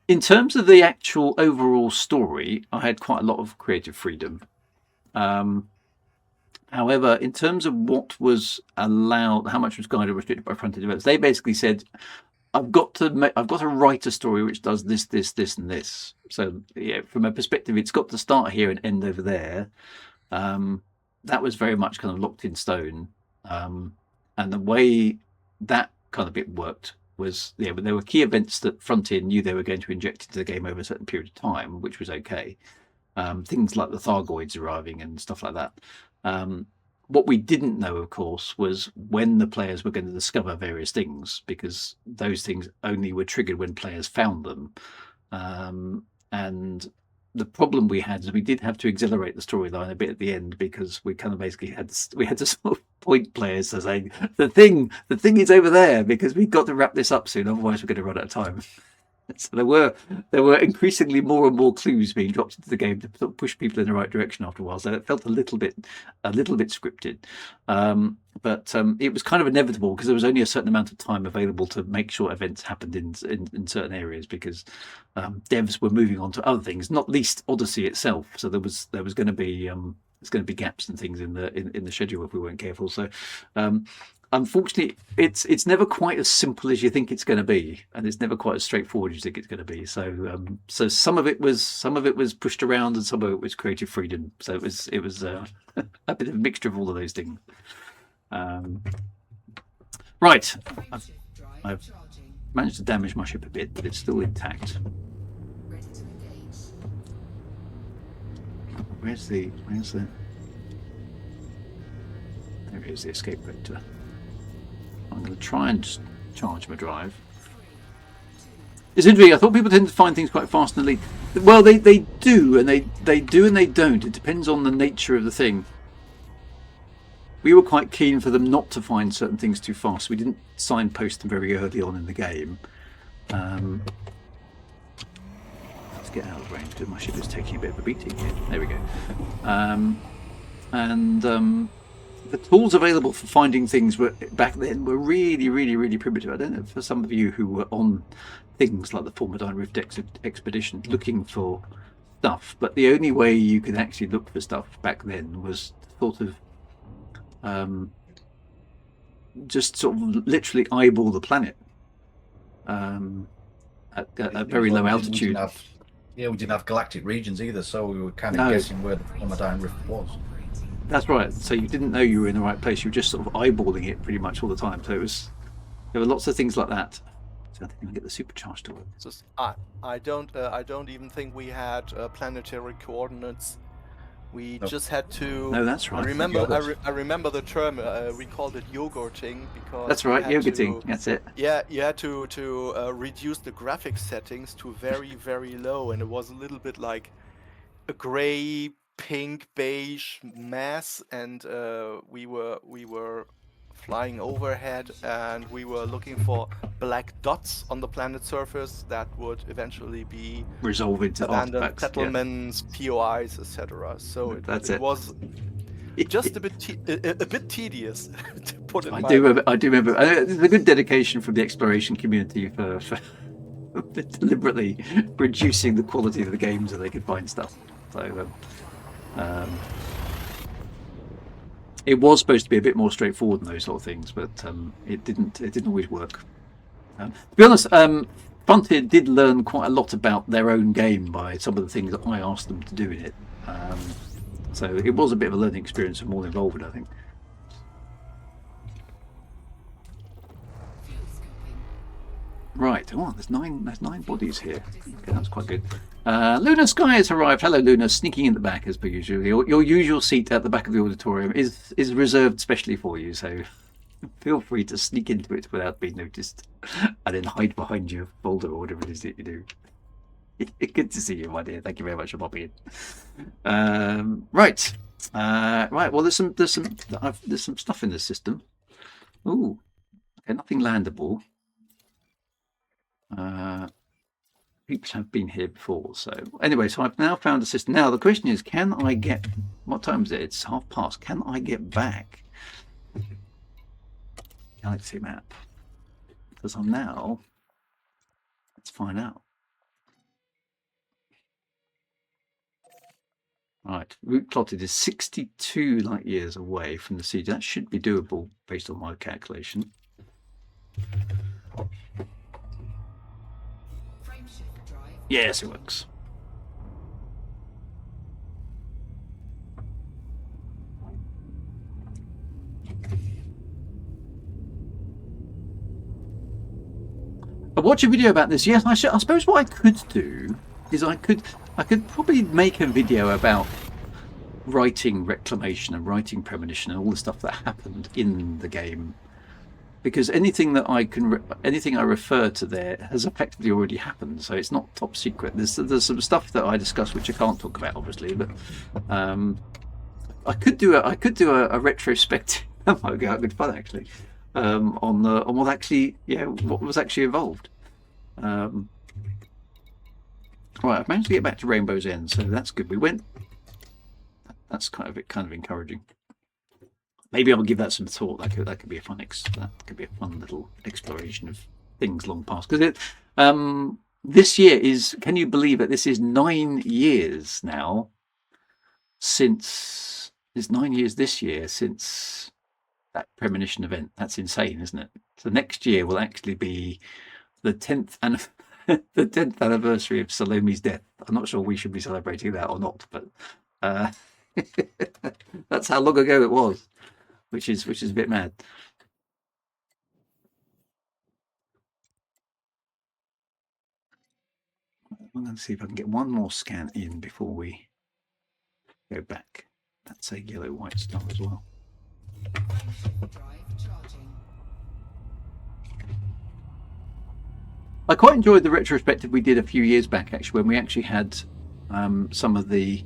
In terms of the actual overall story, I had quite a lot of creative freedom. However, in terms of what was allowed, how much was guided or restricted by frontier developments, they basically said, I've got to write a story which does this, this, this, and this. So, yeah, from a perspective, it's got to start here and end over there. That was very much kind of locked in stone. And the way that kind of bit worked was, yeah, but there were key events that Frontier knew they were going to inject into the game over a certain period of time, which was okay. Things like the Thargoids arriving and stuff like that. What we didn't know, of course, was when the players were going to discover various things, because those things only were triggered when players found them. And the problem we had is we did have to accelerate the storyline a bit at the end because we kind of basically had to sort of point players to saying the thing is over there because we've got to wrap this up soon, otherwise we're going to run out of time. So there were increasingly more and more clues being dropped into the game to sort of push people in the right direction after a while. So it felt a little bit scripted, but it was kind of inevitable because there was only a certain amount of time available to make sure events happened in certain areas because devs were moving on to other things, not least Odyssey itself. So there was going to be there's going to be gaps and things in the schedule if we weren't careful. So. Unfortunately, it's never quite as simple as you think it's going to be, and it's never quite as straightforward as you think it's going to be. So, so some of it was pushed around, and some of it was creative freedom. So it was a bit of a mixture of all of those things. Right, I've managed to damage my ship a bit, but it's still intact. Where's the? There is the escape vector. I'm going to try and just charge my drive. It's interesting. I thought people tend to find things quite fast and elite. Well, they do, and they do and they don't. It depends on the nature of the thing. We were quite keen for them not to find certain things too fast. We didn't signpost them very early on in the game. Let's get out of range because my ship is taking a bit of a beating here. There we go. The tools available for finding things back then were really, really, really primitive. I don't know for some of you who were on things like the Formidine Rift expedition looking for stuff, but the only way you could actually look for stuff back then was sort of just sort of literally eyeball the planet at very low altitude. We didn't have galactic regions either, so we were kind of guessing where the Formidine Rift was. That's right. So you didn't know you were in the right place. You were just sort of eyeballing it pretty much all the time. So there were lots of things like that. So I think we can get the supercharge to work. Just, I don't even think we had planetary coordinates. We just had to. No, that's right. I remember the term. We called it yogurting because. That's right, yogurting. That's it. Yeah, you had to reduce the graphics settings to very, very low, and it was a little bit like a gray, pink, beige mass, and we were flying overhead, and we were looking for black dots on the planet surface that would eventually be resolved into abandoned settlements, POIs, etc. So it was just a bit tedious to put it. I do remember. There's a good dedication from the exploration community for deliberately reducing the quality of the game so they could find stuff. So. It was supposed to be a bit more straightforward than those sort of things, but it didn't always work. To be honest, Frontier did learn quite a lot about their own game by some of the things that I asked them to do in it. So it was a bit of a learning experience for more involved, I think. Right. Oh, there's nine bodies here. Okay, that's quite good. Luna Sky has arrived. Hello, Luna. Sneaking in the back as per usual. Your usual seat at the back of the auditorium is reserved specially for you, so feel free to sneak into it without being noticed, and then hide behind your folder or whatever it is that you do. Good to see you, my dear. Thank you very much for popping in. Right. Well, there's some stuff in this system. Ooh. Okay, nothing landable. People have been here before, so anyway, so I've now found a system. Now the question is, can I get, what time is it? It's past. Can I get back galaxy map? Because I'm now, let's find out. Right, route plotted is 62 light years away from the sea. That should be doable based on my calculation. Yes, it works. I watched a video about this. Yes, I suppose what I could do is I could probably make a video about writing reclamation and writing premonition and all the stuff that happened in the game because anything I refer to there has effectively already happened, so it's not top secret. There's some stuff that I discuss which I can't talk about, obviously, but I could do a retrospective. That might be good fun actually, on what actually what was actually involved. Right, I've managed to get back to Rainbow's End, so that's good. We went. That's kind of encouraging. Maybe I'll give that some thought. That could be a fun little exploration of things long past. Because this year is. Can you believe it? This is 9 years now. It's 9 years this year since that premonition event. That's insane, isn't it? So next year will actually be the 10th and the 10th anniversary of Salome's death. I'm not sure we should be celebrating that or not, but that's how long ago it was, which is a bit mad. I'm going to see if I can get one more scan in before we go back. That's a yellow-white star as well. I quite enjoyed the retrospective we did a few years back, actually, when we actually had some of the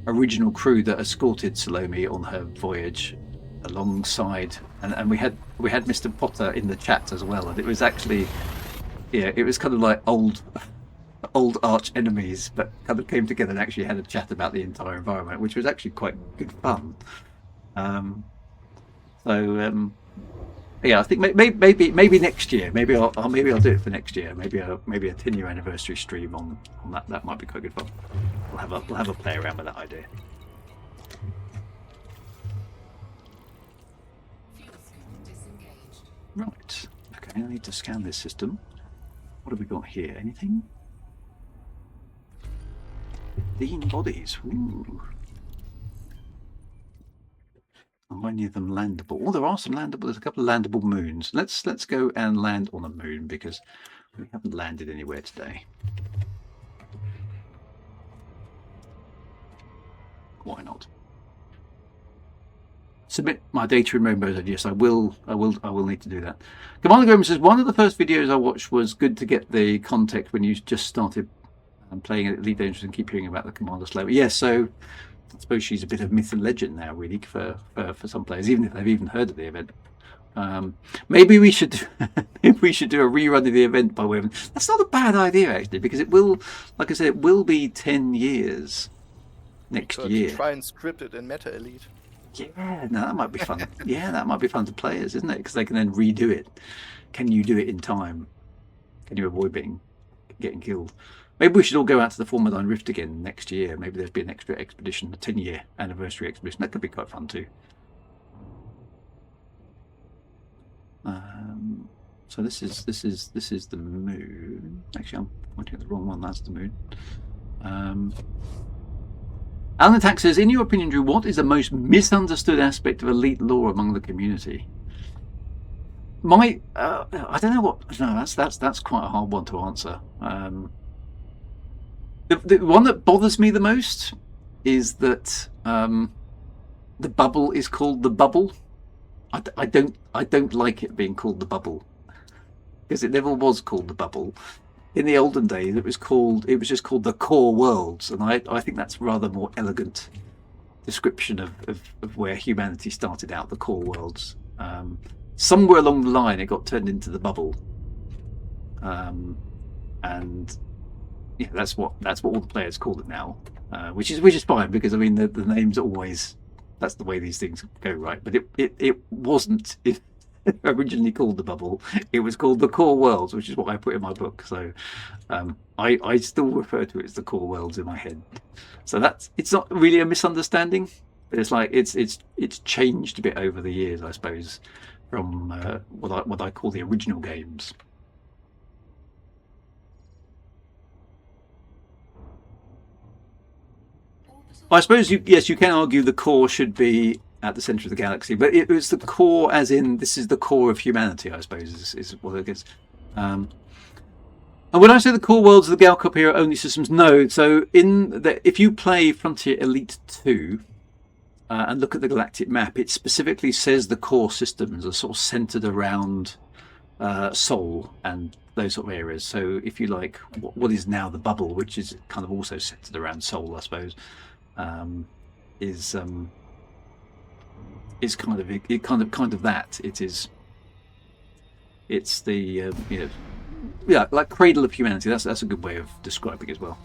original crew that escorted Salome on her voyage alongside, and we had Mr. Potter in the chat as well, and it was actually, it was kind of like old arch enemies, but kind of came together and actually had a chat about the entire environment, which was actually quite good fun. Yeah, I think maybe next year. Maybe I'll do it for next year. Maybe a 10-year anniversary stream on that. That might be quite good fun. We'll have a play around with that idea. Right. Okay, I need to scan this system. What have we got here? Anything? 15 bodies. Ooh. Are any of them landable? Oh, there are some landable. There's a couple of landable moons. Let's go and land on a moon because we haven't landed anywhere today. Why not? Submit my data in Rainbow. Yes, I will need to do that. Commander Graham says one of the first videos I watched was good to get the context when you just started playing at Elite Dangerous and keep hearing about the Commander Slayer. Yes, so I suppose she's a bit of myth and legend now, really, for some players, even if they've even heard of the event. Maybe we should do a rerun of the event by way of. That's not a bad idea actually, because it will, like I said, it will be 10 years next year. Try and script it in Meta Elite. Yeah, no, that might be fun. Yeah, that might be fun to players, isn't it? Because they can then redo it. Can you do it in time? Can you avoid getting killed? Maybe we should all go out to the Formidine Rift again next year. Maybe there'd be an extra expedition, a 10-year anniversary expedition. That could be quite fun too. So this is the moon. Actually, I'm pointing at the wrong one. That's the moon. Alan Attack says, in your opinion, Drew, what is the most misunderstood aspect of elite lore among the community? I don't know what. No, that's quite a hard one to answer. The one that bothers me the most is that the bubble is called the bubble. I don't like it being called the bubble because it never was called the bubble. In the olden days, it was just called the core worlds, and I think that's a rather more elegant description of where humanity started out, the core worlds. Somewhere along the line, it got turned into the bubble, and yeah, that's what all the players call it now, which is fine because I mean the names always, that's the way these things go, right? But it wasn't originally called the bubble. It was called the core worlds, which is what I put in my book. So I still refer to it as the core worlds in my head. So it's not really a misunderstanding, but it's like it's changed a bit over the years, I suppose, from what I call the original games. I suppose you can argue the core should be at the centre of the galaxy, but it was the core as in this is the core of humanity, I suppose, is what it is. And when I say the core worlds of the Gal Hero only systems, no. So if you play Frontier Elite 2, and look at the galactic map, it specifically says the core systems are sort of centered around Sol and those sort of areas. So if you like, what is now the bubble, which is kind of also centered around Sol, I suppose, is kind of that. It's the like cradle of humanity. That's a good way of describing it as well.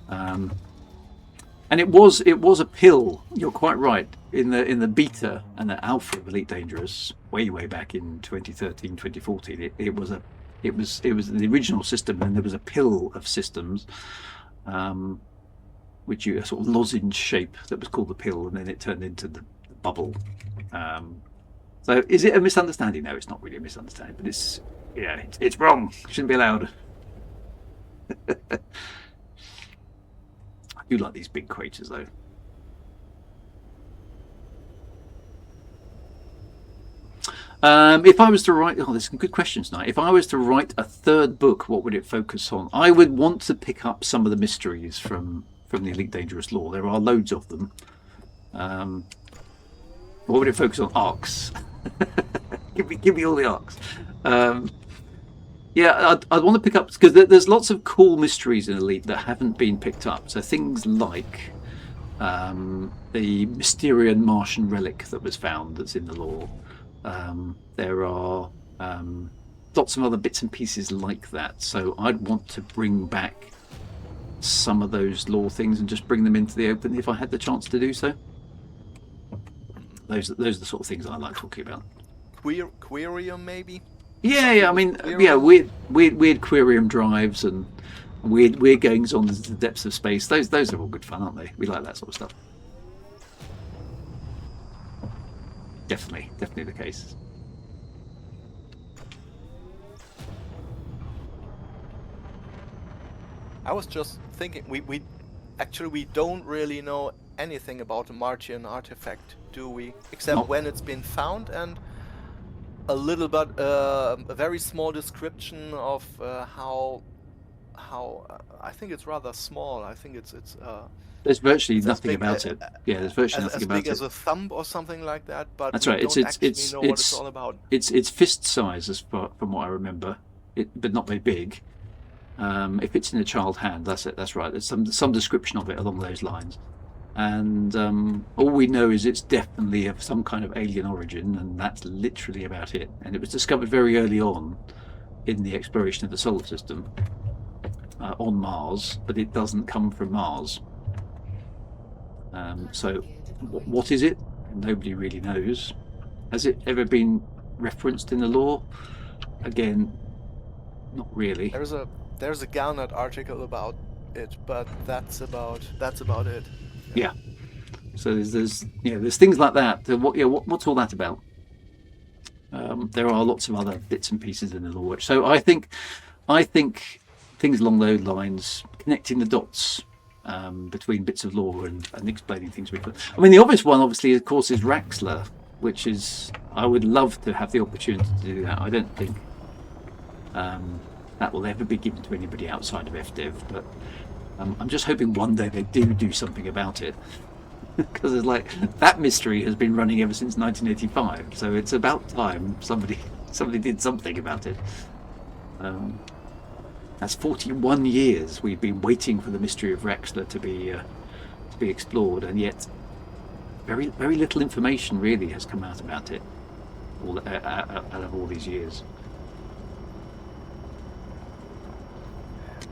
And it was a pill. You're quite right. In the beta and the alpha of Elite Dangerous, way back in 2013, 2014, it was the original system, and there was a pill of systems, which a sort of lozenge shape that was called the pill, and then it turned into the bubble. So is it a misunderstanding? No, it's not really a misunderstanding, but it's wrong. It shouldn't be allowed. I do like these big craters, though. If I was to write, there's some good questions tonight. If I was to write a third book, what would it focus on? I would want to pick up some of the mysteries from the Elite Dangerous lore. There are loads of them. What would it focus on? Arcs. give me all the arcs. Yeah, I'd want to pick up, because there's lots of cool mysteries in Elite that haven't been picked up. So things like the Mysterian Martian relic that was found that's in the lore. There are lots of other bits and pieces like that. So I'd want to bring back some of those lore things and just bring them into the open if I had the chance to do so. Those are the sort of things I like talking about. Quirium, maybe? Yeah. I mean, weird Quirium drives and weird goings on into the depths of space. Those are all good fun, aren't they? We like that sort of stuff. Definitely the case. I was just thinking, we don't really know anything about the Martian artifact, do we? Except when it's been found, and a little bit, a very small description of how I think it's rather small. I think it's there's virtually nothing about it. Yeah, there's virtually nothing about it. As big as a thumb or something like that. But that's right. It's know what it's all about. It's fist size from what I remember. But not very big. If it's in a child hand, that's it. That's right. There's some description of it along those lines. And all we know is it's definitely of some kind of alien origin, and that's literally about it. And it was discovered very early on in the exploration of the solar system on Mars, but it doesn't come from Mars. So what is it? Nobody really knows. Has it ever been referenced in the lore? Again, not really. There's a Galnet article about it, but that's about it. Yeah. So there's things like that. What's all that about? There are lots of other bits and pieces in the lore. So I think things along those lines, connecting the dots between bits of lore and explaining things. I mean, the obvious one, obviously, of course, is Raxler, which is, I would love to have the opportunity to do that. I don't think that will ever be given to anybody outside of FDev, but I'm just hoping one day they do something about it. Because it's like, that mystery has been running ever since 1985, so it's about time somebody did something about it. That's 41 years we've been waiting for the mystery of Raxler to be explored, and yet very little information really has come out about it out of all these years.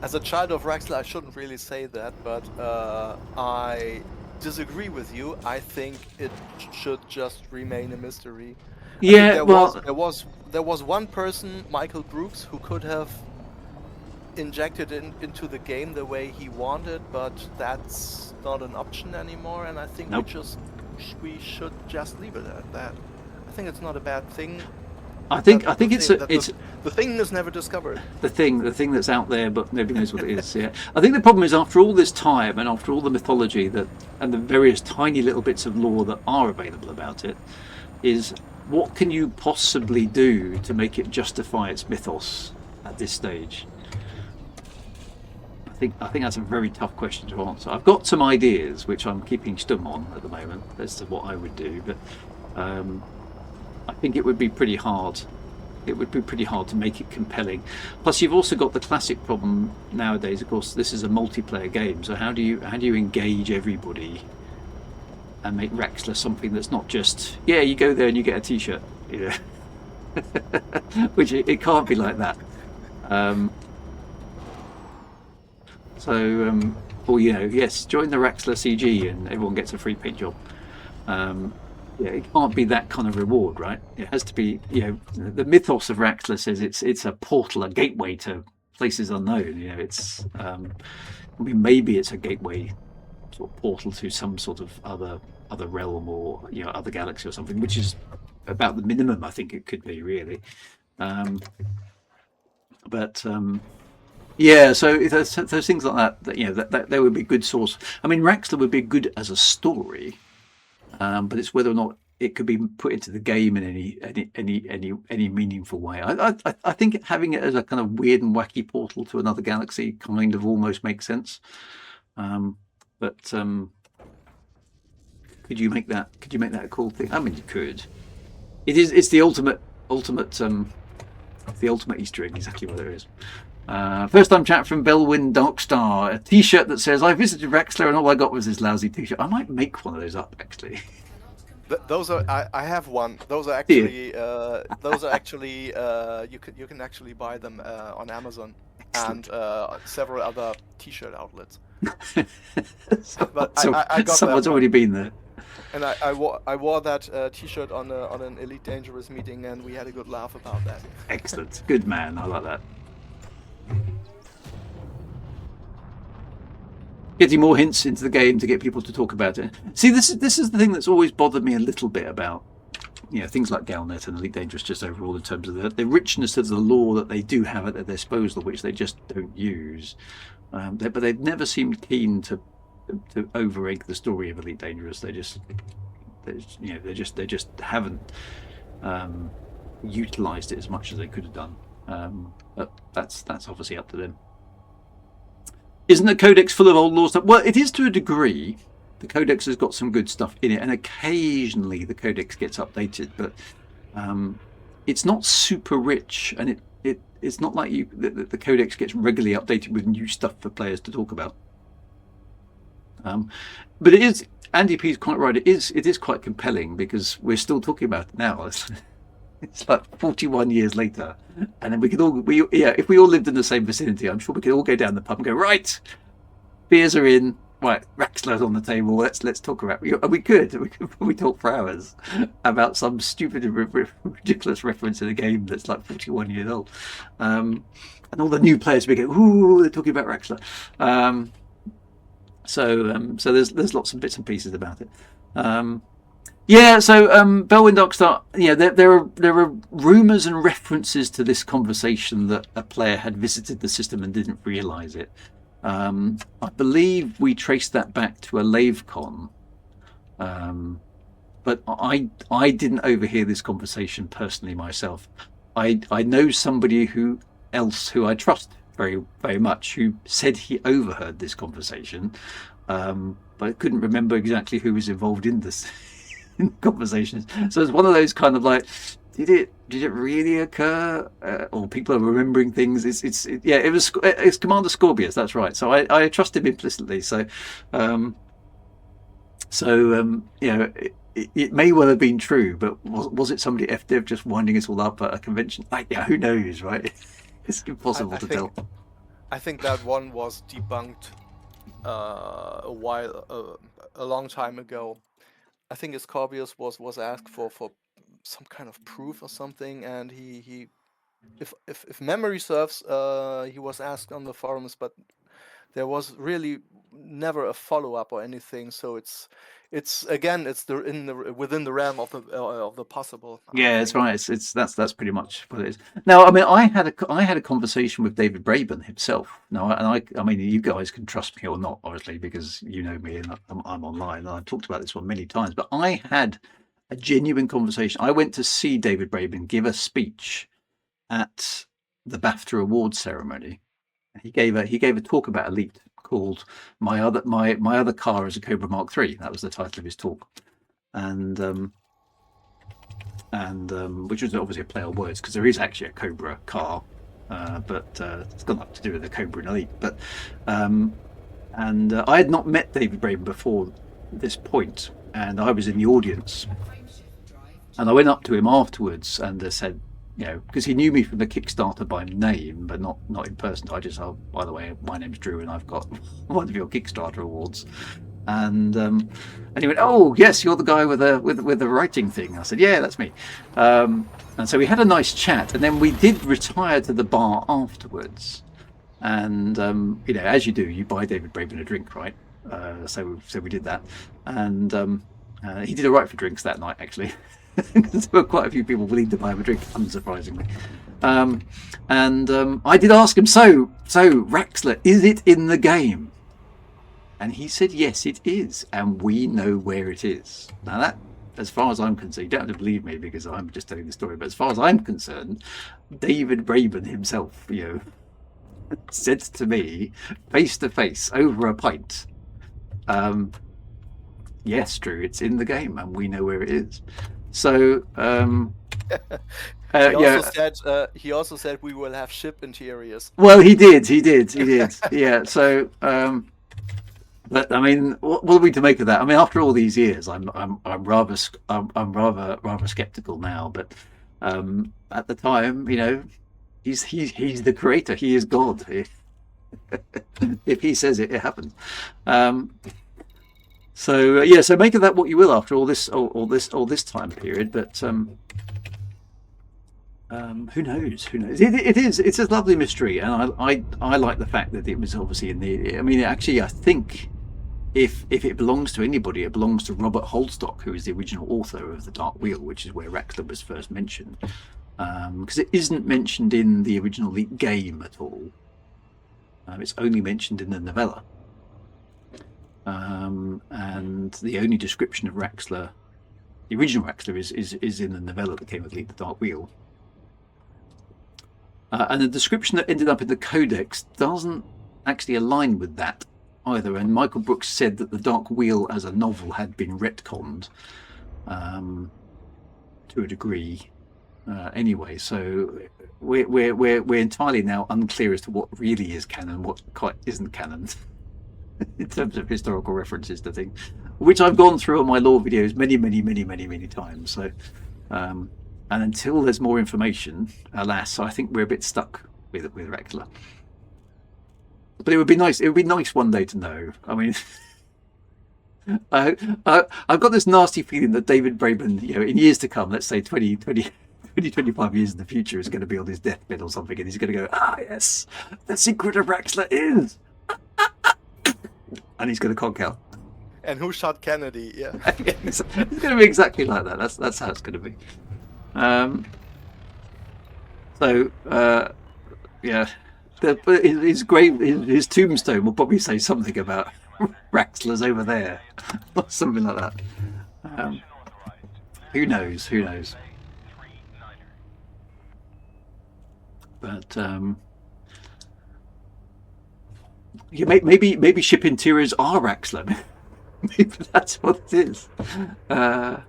As a child of Raxler, I shouldn't really say that, but I disagree with you. I think it should just remain a mystery. Yeah, there was one person, Michael Brooks, who could have injected into the game the way he wanted, but that's not an option anymore, and I think we should just leave it at that. I think it's not a bad thing. I think it's the thing is never discovered. The thing that's out there, but nobody knows what it is. Yeah, I think the problem is, after all this time and after all the mythology and the various tiny little bits of lore that are available about it, is what can you possibly do to make it justify its mythos at this stage? think that's a very tough question to answer. I've got some ideas which I'm keeping stum on at the moment as to what I would do, but I think it would be pretty hard. It would be pretty hard to make it compelling. Plus, you've also got the classic problem nowadays. Of course, this is a multiplayer game, so how do you engage everybody and make Raxler something that's not just you go there and you get a T-shirt, you know, which it can't be like that. Or yes, join the Raxler CG and everyone gets a free paint job. It can't be that kind of reward, right? It has to be, the mythos of Raxler says it's a portal, a gateway to places unknown. It's, maybe it's a gateway sort of portal to some sort of other realm or other galaxy or something, which is about the minimum I think it could be, really. So those things like that there would be good source. I mean, Raxler would be good as a story. But it's whether or not it could be put into the game in any meaningful way. I think having it as a kind of weird and wacky portal to another galaxy kind of almost makes sense. But could you make that a cool thing? I mean, you could. It's the ultimate Easter egg, exactly what it is. First time chat from Belwyn Darkstar. A T-shirt that says, "I visited Raxler and all I got was this lousy T-shirt." I might make one of those up, actually. Those are I have one. Those are actually you can actually buy them on Amazon. Excellent. And several other T-shirt outlets. But I got someone's already been there. And I wore that T-shirt on an Elite Dangerous meeting, and we had a good laugh about that. Excellent, good man. I like that. Getting more hints into the game to get people to talk about it. See, this is the thing that's always bothered me a little bit about things like Galnet and Elite Dangerous just overall, in terms of the richness of the lore that they do have at their disposal, which they just don't use. But they've never seemed keen to over-egg the story of Elite Dangerous. They just haven't utilised it as much as they could have done. But that's obviously up to them. Isn't the Codex full of old lore stuff? Well, it is to a degree. The Codex has got some good stuff in it, and occasionally the Codex gets updated, but it's not super rich, and it's not like the Codex gets regularly updated with new stuff for players to talk about. But it is, Andy P's quite right. It is quite compelling because we're still talking about it now. It's like 41 years later, and then we could all if we all lived in the same vicinity, I'm sure we could all go down the pub and go, right, beers are in, right, Raxler's on the table, let's talk about it. We could probably talk for hours about some stupid ridiculous reference in a game that's like 41 years old, and all the new players we go, ooh, they're talking about Raxler. So there's lots of bits and pieces about it. Belwyn Darkstar, there are rumours and references to this conversation that a player had visited the system and didn't realise it. I believe we traced that back to a LaveCon, but I didn't overhear this conversation personally myself. I know somebody who I trust very, very much, who said he overheard this conversation, but I couldn't remember exactly who was involved in this conversations. So it's one of those kind of like, did it really occur, or people are remembering things? It's Commander Scorpius, that's right. So I trust him implicitly. It may well have been true, but was it somebody FDev just winding us all up at a convention? Who knows, right? It's impossible to tell. I think that one was debunked a long time ago. I think Scorpius was asked for some kind of proof or something, and he if memory serves, he was asked on the forums, but there was really never a follow-up or anything. So it's within the realm of the possible. Yeah, that's right. That's pretty much what it is. Now, I mean, I had a conversation with David Braben himself. Now, and I mean, you guys can trust me or not, obviously, because you know me and I'm online, and I've talked about this one many times. But I had a genuine conversation. I went to see David Braben give a speech at the BAFTA awards ceremony. he gave a talk about Elite called my other car is a Cobra Mark III. That was the title of his talk, and which was obviously a play on words because there is actually a Cobra car, but it's got nothing to do with the Cobra and Elite. But I had not met David Braben before this point, and I was in the audience, and I went up to him afterwards and said, you know, because he knew me from the Kickstarter by name, but not in person. I just, oh, by the way, my name's Drew, and I've got one of your Kickstarter awards. And he went, oh yes, you're the guy with the writing thing. I said, yeah, that's me. And so we had a nice chat, and then we did retire to the bar afterwards. And you know, as you do, you buy David Braben a drink, right? So we did that, and he did all right for drinks that night, actually. There were quite a few people willing to buy him a drink, unsurprisingly. I did ask him, so Raxler, is it in the game? And he said, yes, it is, and we know where it is. Now that, as far as I'm concerned, you don't have to believe me because I'm just telling the story, but as far as I'm concerned, David Braben himself, you know, said to me, face to face, over a pint, yes, Drew, it's in the game, and we know where it is. So, he also said we will have ship interiors. Well, he did. Yeah. So, but I mean, what are we to make of that? I mean, after all these years, I'm rather skeptical now. But at the time, you know, he's the creator. He is God. If he says it, it happens. So yeah, so make of that what you will after all this time period. But who knows? It's a lovely mystery, and I like the fact that it was obviously in the. I mean, actually, I think if it belongs to anybody, it belongs to Robert Holdstock, who is the original author of The Dark Wheel, which is where Raxler was first mentioned, because it isn't mentioned in the original game at all. It's only mentioned in the novella. And the only description of Raxler, the original Raxler, is in the novella that came with The Dark Wheel. And the description that ended up in the Codex doesn't actually align with that either. And Michael Brooks said that The Dark Wheel as a novel had been retconned to a degree. Anyway, so we're entirely now unclear as to what really is canon, what quite isn't canon. In terms of historical references to things, which I've gone through on my lore videos many times. So, and until there's more information, alas, I think we're a bit stuck with Raxler. But it would be nice. It would be nice one day to know. I mean, I've got this nasty feeling that David Braben, you know, in years to come, let's say 25 years in the future, is going to be on his deathbed or something, and he's going to go, ah, yes, the secret of Raxler is. And he's going to conk out. And who shot Kennedy? Yeah. It's going to be exactly like that. That's how it's going to be. Yeah. But his tombstone will probably say something about Raxler's over there, or something like that. Who knows? But yeah, maybe ship interiors are Raxler. Maybe that's what it is. 5R8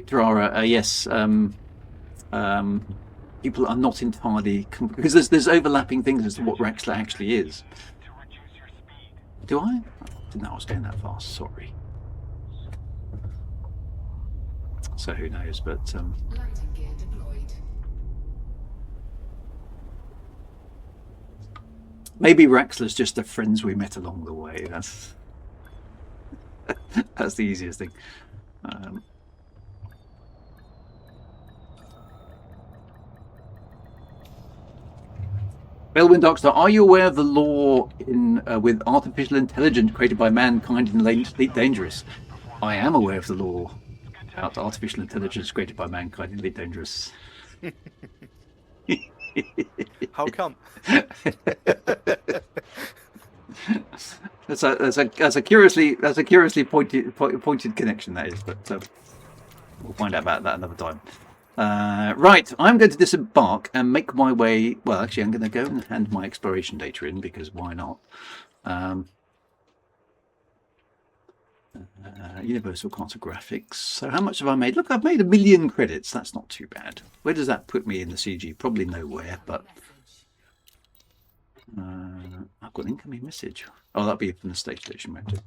Drara. Yes. People are not entirely because there's overlapping things as to what Raxler actually is. Do I? I didn't know I was going that fast. Sorry. So who knows? But Lighting gear deployed. maybe Raxler's just the friends we met along the way. That's the easiest thing. Belwyn Doctor, are you aware of the law in with artificial intelligence created by mankind in Elite Dangerous? I am aware of the law about artificial intelligence created by mankind in Elite Dangerous. How come? That's a curiously pointed connection, that is, but we'll find out about that another time. Right, I'm going to disembark and make my way. Well, actually, I'm going to go and hand my exploration data in because why not? Universal cartographics. So how much have I made? Look, I've made 1 million credits. That's not too bad. Where does that put me in the CG? Probably nowhere, but I've got an incoming message. Oh, that'll be from the space station motor.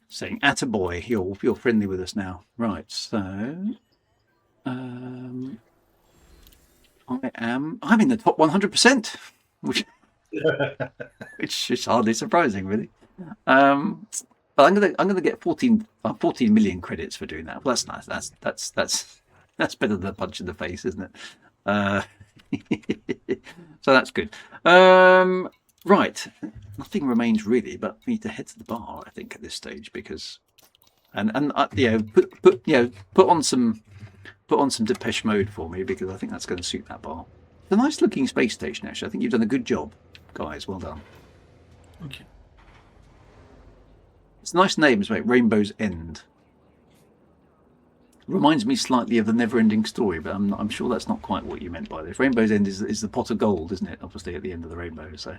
Saying, "Attaboy, you're friendly with us now." Right, so I'm in the top 100%, which is hardly surprising, really. But I'm gonna get 14 million credits for doing that. Well, that's nice. That's better than a punch in the face, isn't it? So that's good. Right, nothing remains really but me to head to the bar. I think at this stage because, and put on some Depeche Mode for me because I think that's going to suit that bar. It's a nice looking space station actually. I think you've done a good job, guys. Well done. Thank you. It's a nice name, isn't it? Rainbow's End. Reminds me slightly of the Never-Ending Story, but I'm sure that's not quite what you meant by this. Rainbow's End is the pot of gold, isn't it? Obviously, at the end of the rainbow. So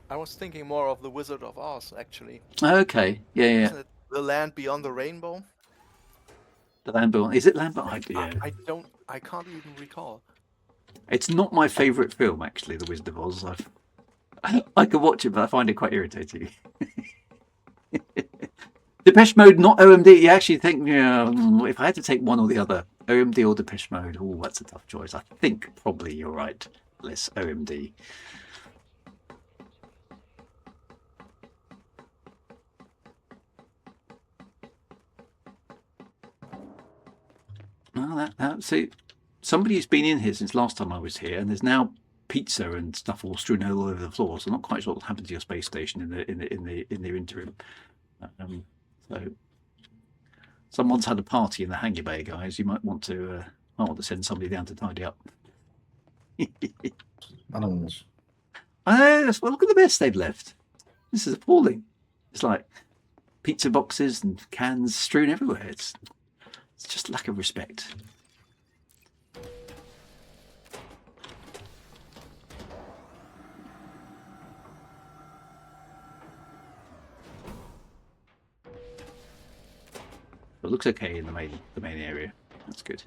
I was thinking more of the Wizard of Oz, actually. okay, yeah. Isn't it the land beyond the rainbow? The land beyond. Is it Land Beyond? Yeah. I can't even recall. It's not my favourite film, actually. The Wizard of Oz. I could watch it, but I find it quite irritating. Depeche Mode, not OMD. You actually think, if I had to take one or the other, OMD or Depeche Mode, oh, that's a tough choice. I think probably you're right. Less OMD. Well, see, somebody's been in here since last time I was here, and there's now pizza and stuff all strewn all over the floor. So I'm not quite sure what happened to your space station in the interim. So someone's had a party in the hangar bay, guys. You might want to send somebody down to tidy up. Animals. Well, look at the mess they've left. This is appalling. It's like pizza boxes and cans strewn everywhere. It's just lack of respect. But it looks okay in the main area. That's good.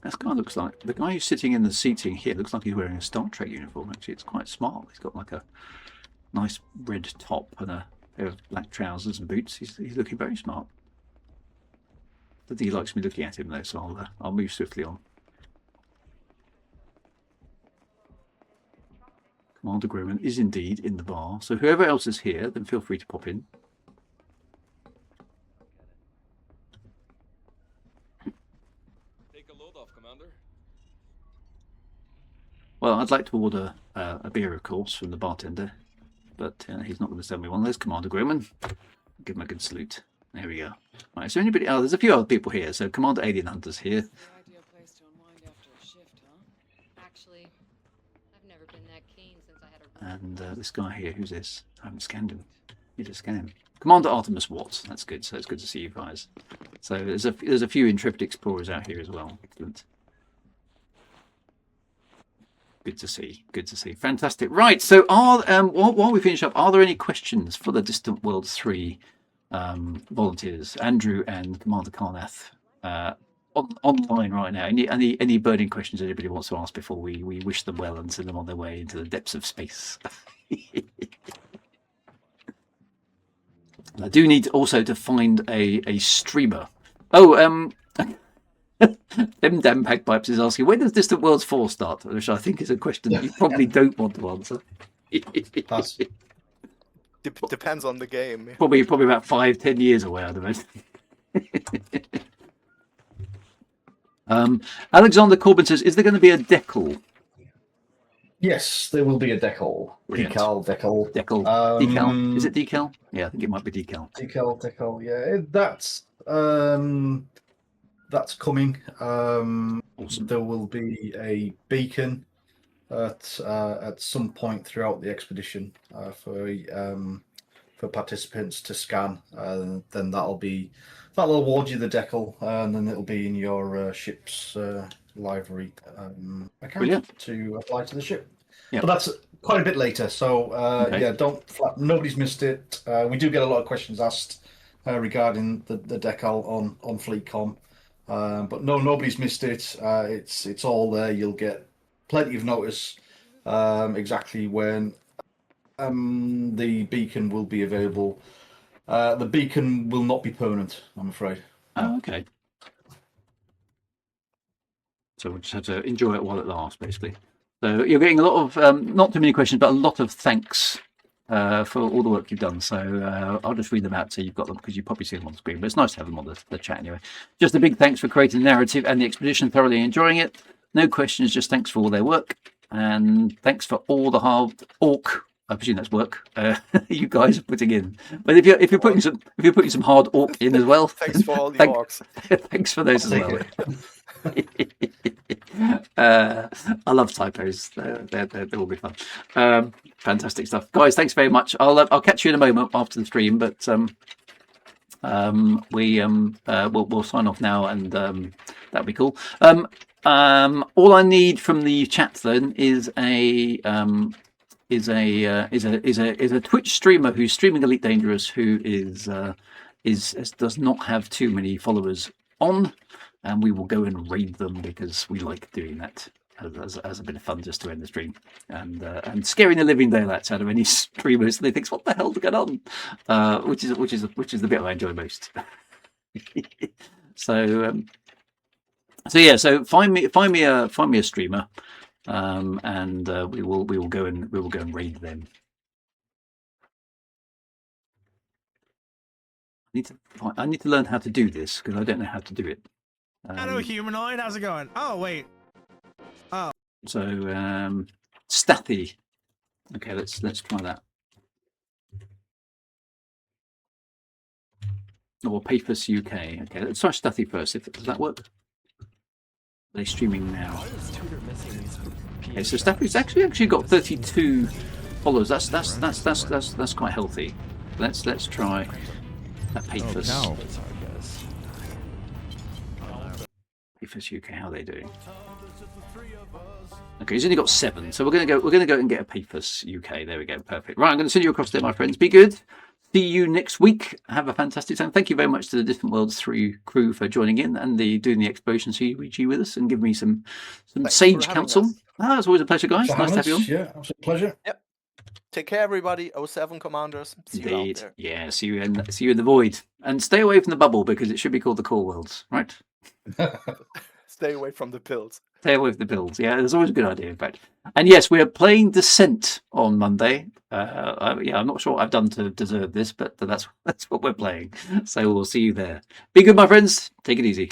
That guy looks like the guy who's sitting in the seating here. Looks like he's wearing a Star Trek uniform. Actually, it's quite smart. He's got like a nice red top and a pair of black trousers and boots. He's looking very smart. I don't think he likes me looking at him though, so I'll move swiftly on. Commander Groman is indeed in the bar. So whoever else is here, then feel free to pop in. Take a load off, Commander. Well, I'd like to order a beer, of course, from the bartender, but he's not going to send me one. There's Commander Groman. Give him a good salute. There we go. Right, so anybody? Oh, there's a few other people here. So Commander Alien Hunter's here. Ideal place to unwind after a shift, huh? Actually, I've never been that keen since I had a. And this guy here, who's this? I haven't scanned him. You just scan him. Commander Artemis Watts. That's good. So it's good to see you guys. So there's a few intrepid explorers out here as well. Excellent. Good to see. Good to see. Fantastic. Right. So while we finish up, are there any questions for the Distant Worlds 3 volunteers, Andrew and Commander Karnath, online right now? Any burning questions anybody wants to ask before we wish them well and send them on their way into the depths of space? I do need also to find a streamer. Oh, them damn bagpipes is asking, when does Distant Worlds 4 start? Which I think is a question that you probably don't want to answer. Depends on the game. Probably about 5-10 years away, I'd imagine. Alexander Corbin says, is there going to be a decal? Yes, there will be a decal. Brilliant. Decal. Decal. Is it decal? Yeah, I think it might be decal. Decal. Yeah, that's coming. Awesome. There will be a beacon at some point throughout the expedition for for participants to scan. Then that'll award you the decal, and then it'll be in your ship's library account Brilliant. to apply to the ship. Yep. But that's quite a bit later. So Okay. yeah, nobody's missed it. We do get a lot of questions asked regarding the decal on FleetCom, but nobody's missed it. It's all there. You'll get plenty of notice exactly when the beacon will be available. The beacon will not be permanent, I'm afraid. Oh, okay. So we'll just have to enjoy it while it lasts, basically. So you're getting a lot of, not too many questions, but a lot of thanks for all the work you've done. So I'll just read them out so you've got them, because you probably see them on the screen, but it's nice to have them on the chat anyway. Just a big thanks for creating the narrative and the expedition, thoroughly enjoying it. No questions, just thanks for all their work. And thanks for all the hard I presume that's work you guys are putting in. But if you're putting some hard orc in as well, Thanks for all the orcs. Thanks for those as well. I love typos. They're all good fun. Fantastic stuff, guys. Thanks very much. I'll catch you in a moment after the stream, but we'll sign off now, and that'll be cool. All I need from the chat then is a Twitch streamer who's streaming Elite Dangerous, who does not have too many followers on, and we will go and raid them because we like doing that as a bit of fun, just to end the stream and scaring the living daylights out of any streamers. And they think, what the hell's going on? Which is the bit I enjoy most. So find me a streamer, and we will go and raid them. I need to learn how to do this because I don't know how to do it. Hello, humanoid. How's it going? Oh wait. Oh. So Stathy. Okay, let's try that. Or Papers UK. Okay, let's try Stathy first. Does that work? Are they streaming now? Okay, so Stathy's actually got 32 followers. That's quite healthy. Let's try a Papers. Oh, Papers UK. How are they doing? Okay, he's only got 7, so we're gonna go and get a Papers UK. There we go, perfect. Right, I'm gonna send you across there, my friends. Be good. See you next week. Have a fantastic time. Thank you very much to the Different Worlds 3 crew for joining in and doing the exploration CG with us and giving me some sage counsel. It's always a pleasure, guys. Nice to have you on. Yeah, absolute pleasure. Yep. Take care, everybody. 07 commanders. See you out there. Yeah, see you in the void. And stay away from the bubble because it should be called the Core Worlds, right? Stay away from the pills. Stay away from the pills. Yeah, it's always a good idea, in fact. And yes, we are playing Descent on Monday. I'm not sure what I've done to deserve this, but that's what we're playing. So we'll see you there. Be good, my friends. Take it easy.